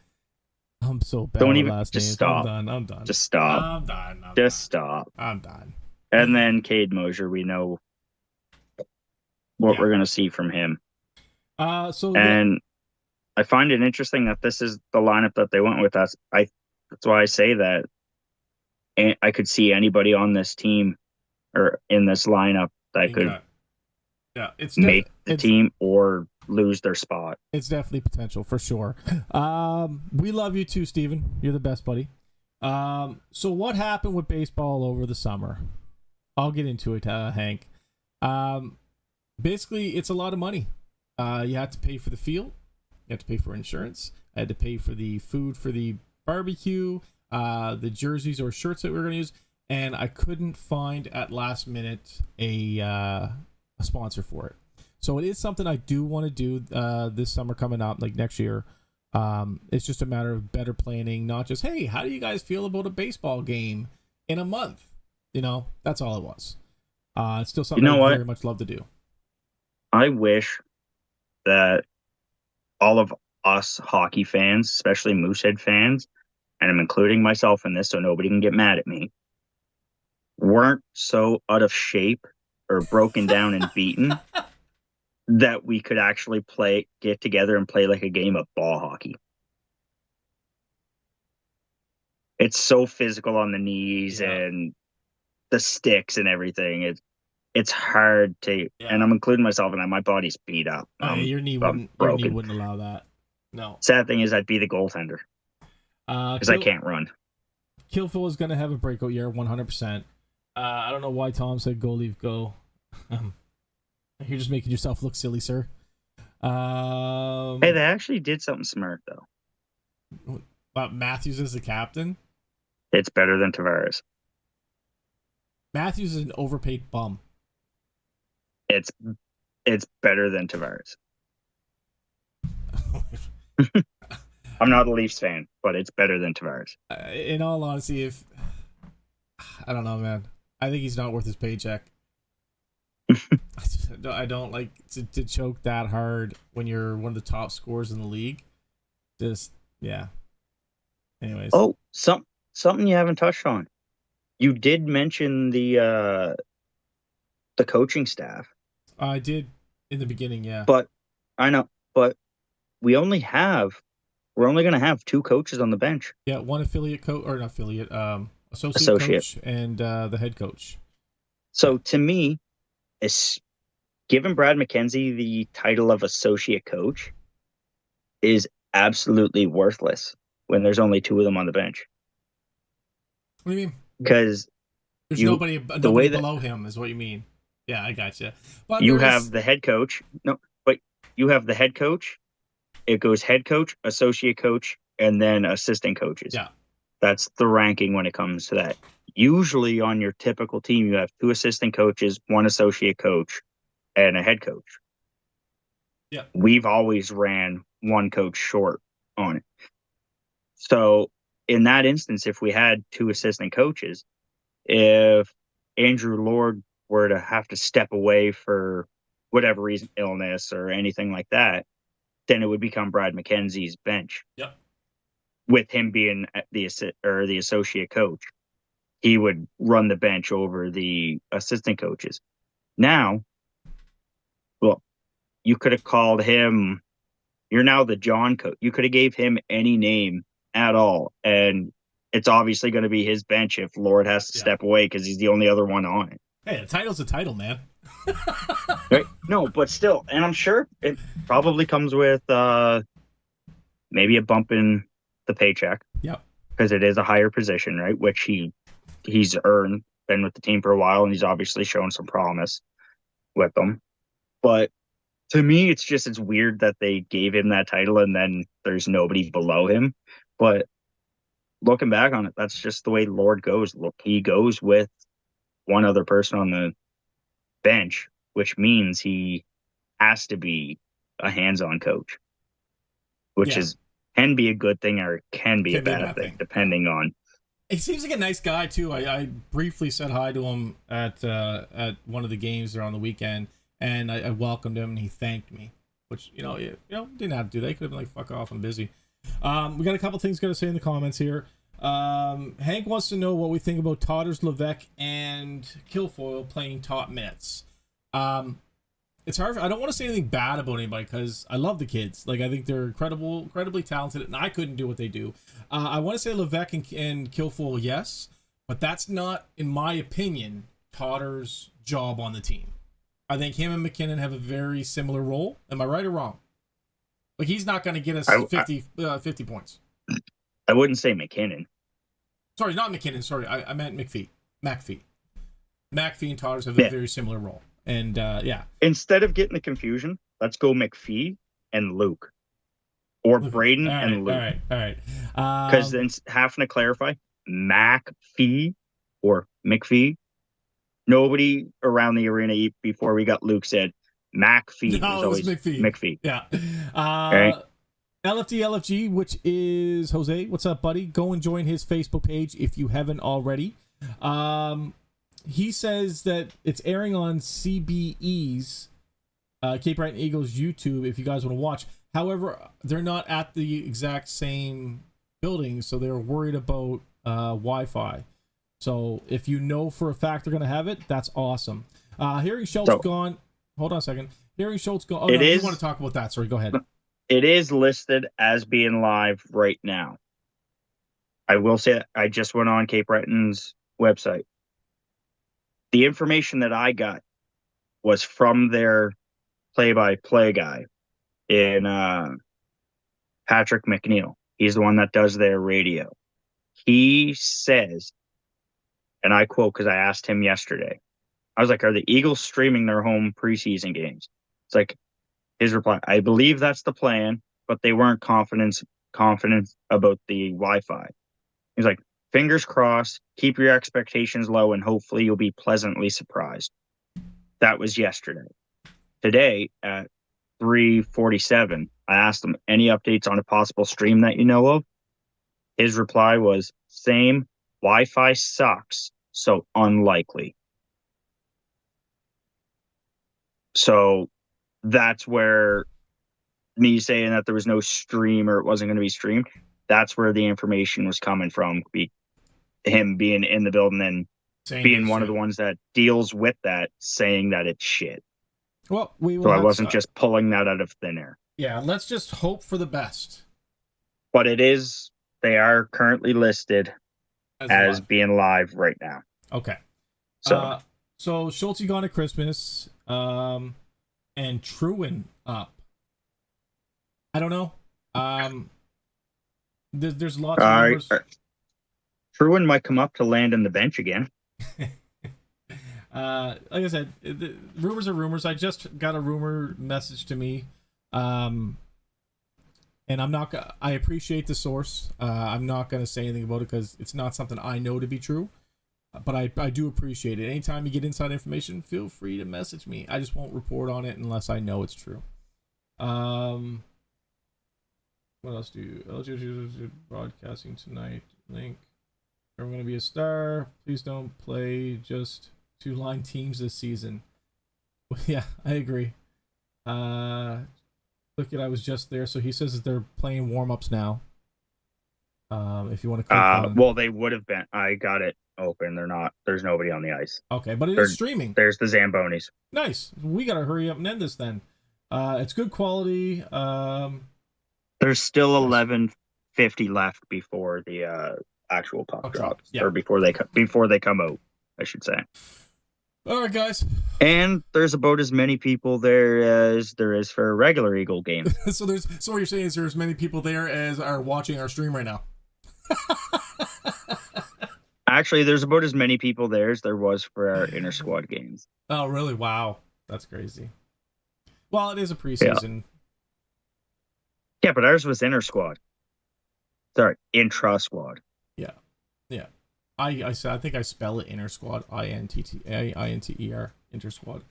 Speaker 1: I'm so bad.
Speaker 2: Don't even
Speaker 1: last
Speaker 2: just
Speaker 1: names.
Speaker 2: stop.
Speaker 1: I'm done.
Speaker 2: Just stop.
Speaker 1: I'm done.
Speaker 2: Stop.
Speaker 1: I'm done.
Speaker 2: And then Cade Mosier, we know what we're gonna see from him. I find it interesting that this is the lineup that they went with. That's why I say that. And I could see anybody on this team or in this lineup that could make the team or lose their spot.
Speaker 1: It's definitely potential for sure. We love you too, Steven. You're the best, buddy. So what happened with baseball over the summer? I'll get into it, Hank. Basically, it's a lot of money. You have to pay for the field. You have to pay for insurance. I had to pay for the food for the barbecue, the jerseys or shirts that we were going to use, and I couldn't find at last minute a sponsor for it. So it is something I do want to do this summer coming up, like next year. It's just a matter of better planning, not just, hey, how do you guys feel about a baseball game in a month? That's all it was. It's still something I very much love to do.
Speaker 2: I wish that all of us hockey fans, especially Moosehead fans, and I'm including myself in this so nobody can get mad at me, weren't so out of shape or broken down and beaten that we could actually get together and play like a game of ball hockey. It's so physical on the knees and the sticks and everything. It's hard to, and I'm including myself in that. My body's beat up.
Speaker 1: Your knee wouldn't allow that. No.
Speaker 2: Sad thing is I'd be the goaltender because I can't run.
Speaker 1: Kilful is going to have a breakout year, 100%. I don't know why Tom said go leave go. Um, you're just making yourself look silly, sir.
Speaker 2: Hey, they actually did something smart though.
Speaker 1: Matthews is the captain.
Speaker 2: It's better than Tavares.
Speaker 1: Matthews is an overpaid bum.
Speaker 2: It's better than Tavares. I'm not a Leafs fan, but it's better than Tavares.
Speaker 1: In all honesty, if I don't know, man, I think he's not worth his paycheck. I don't like to choke that hard when you're one of the top scorers in the league. Just yeah. Anyways.
Speaker 2: Oh, something you haven't touched on. You did mention the coaching staff.
Speaker 1: I did in the beginning, yeah.
Speaker 2: But I know, but we're only going to have 2 coaches on the bench.
Speaker 1: Yeah, one affiliate coach or not affiliate, associate coach and the head coach.
Speaker 2: So to me, it's giving Brad McKenzie the title of associate coach is absolutely worthless when there's only 2 of them on the bench.
Speaker 1: What do you mean?
Speaker 2: Because
Speaker 1: there's nobody below him, is what you mean. Yeah, I gotcha. But
Speaker 2: you have the head coach. No, but you have the head coach. It goes head coach, associate coach, and then assistant coaches.
Speaker 1: Yeah.
Speaker 2: That's the ranking when it comes to that. Usually on your typical team, you have 2 assistant coaches, 1 associate coach, and a head coach.
Speaker 1: Yeah.
Speaker 2: We've always ran 1 coach short on it. So in that instance, if we had 2 assistant coaches, if Andrew Lord were to have to step away for whatever reason, illness or anything like that, then it would become Brad McKenzie's bench.
Speaker 1: Yep.
Speaker 2: With him being the associate coach, he would run the bench over the assistant coaches. Now, well, you could have called him. You're now the John coach. You could have gave him any name at all, and it's obviously going to be his bench if Lord has to step away because he's the only other one on it.
Speaker 1: Hey, the title's a title, man.
Speaker 2: Right? No, but still, and I'm sure it probably comes with maybe a bump in the paycheck.
Speaker 1: Yep.
Speaker 2: Because it is a higher position, right? Which he's earned, been with the team for a while, and he's obviously shown some promise with them. But to me, it's weird that they gave him that title and then there's nobody below him. But looking back on it, that's just the way Lord goes. Look, he goes with one other person on the bench, which means he has to be a hands-on coach, which can be a good thing or can be a bad thing, depending on.
Speaker 1: He seems like a nice guy too. I briefly said hi to him at one of the games there on the weekend, and I welcomed him, and he thanked me, which didn't have to do that. He could have been like, "Fuck off, I'm busy." We got a couple things to say in the comments here. Hank wants to know what we think about Todders, Levesque, and Kilfoyle playing top minutes. It's hard. I don't want to say anything bad about anybody because I love the kids. Like, I think they're incredibly talented, and I couldn't do what they do. I want to say Levesque and Kilfoyle, yes, but that's not, in my opinion, Todder's job on the team. I think him and McKinnon have a very similar role. Am I right or wrong? Like, he's not going to get us 50 points.
Speaker 2: I wouldn't say McKinnon.
Speaker 1: Sorry, not McKinnon. Sorry, I meant McPhee. McPhee and Todders have a very similar role. And,
Speaker 2: Instead of getting the confusion, let's go McPhee and Luke. Or Braden and Luke.
Speaker 1: All right.
Speaker 2: Because then having to clarify, McPhee or McPhee. Nobody around the arena before we got Luke said McPhee.
Speaker 1: No, it was
Speaker 2: McPhee.
Speaker 1: Yeah.
Speaker 2: Right?
Speaker 1: LFG, which is Jose. What's up, buddy? Go and join his Facebook page if you haven't already. He says that it's airing on CBE's Cape Breton Eagles YouTube if you guys want to watch. However, they're not at the exact same building, so they're worried about Wi-Fi. So if you know for a fact they're going to have it, that's awesome. Hearing Schultz gone. Hold on a second. Hearing Schultz gone. Oh, no, you want to talk about that? Sorry, go ahead.
Speaker 2: It is listed as being live right now. I will say that I just went on Cape Breton's website. The information that I got was from their play-by-play guy in Patrick McNeil. He's the one that does their radio. He says and I quote because I asked him yesterday. I was like, "Are the Eagles streaming their home preseason games?" It's like his reply. I believe that's the plan, but they weren't confident about the Wi-Fi. He's like, "Fingers crossed. Keep your expectations low, and hopefully you'll be pleasantly surprised." That was yesterday. Today at 3:47, I asked him any updates on a possible stream that you know of. His reply was same. Wi-Fi sucks, so unlikely. So that's where me saying that there was no stream or it wasn't going to be streamed, that's where the information was coming from. Him being in the building and being one of the ones that deals with that, saying that it's shit.
Speaker 1: Well,
Speaker 2: so I wasn't just pulling that out of thin air.
Speaker 1: Yeah, let's just hope for the best.
Speaker 2: But they are currently listed as being live right now.
Speaker 1: Okay.
Speaker 2: So
Speaker 1: Schulte gone at Christmas, and Trewin up. I don't know. There's lots of rumors.
Speaker 2: Trewin might come up to land on the bench again.
Speaker 1: Like I said, rumors are rumors. I just got a rumor message to me, and I appreciate the source. I'm not gonna say anything about it because it's not something I know to be true. But I do appreciate it. Anytime you get inside information, feel free to message me. I just won't report on it unless I know it's true. What else do you? LG broadcasting tonight. Link. I'm going to be a star. Please don't play just 2-line teams this season. Yeah, I agree. Look at I was just there. So he says that they're playing warm-ups now. If you want to click on...
Speaker 2: Well, they would have been. I got it open. They're not. There's nobody on the ice.
Speaker 1: Okay, but it is streaming.
Speaker 2: There's the Zambonis.
Speaker 1: Nice. We got to hurry up and end this then. It's good quality.
Speaker 2: There's still 11:50 left before the actual puck drops, or before they come out, I should say.
Speaker 1: All right, guys.
Speaker 2: And there's about as many people there as there is for a regular Eagle game.
Speaker 1: So what you're saying is there's as many people there as are watching our stream right now.
Speaker 2: Actually, there's about as many people there as there was for our inter squad games.
Speaker 1: Oh, really? Wow, that's crazy. Well, it is a preseason.
Speaker 2: Yeah, but ours was inter squad. Sorry, intra squad.
Speaker 1: Yeah. I think I spell it inter squad, INTER, inter squad.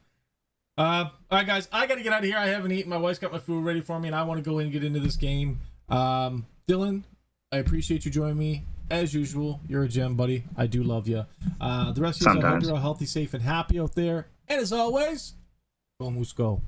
Speaker 1: All right, guys, I gotta get out of here. I haven't eaten. My wife's got my food ready for me, and I want to go in and get into this game. Dylan, I appreciate you joining me as usual. You're a gem, buddy. I do love you. The rest of you, I hope you're all healthy, safe, and happy out there. And as always, go Moose, go.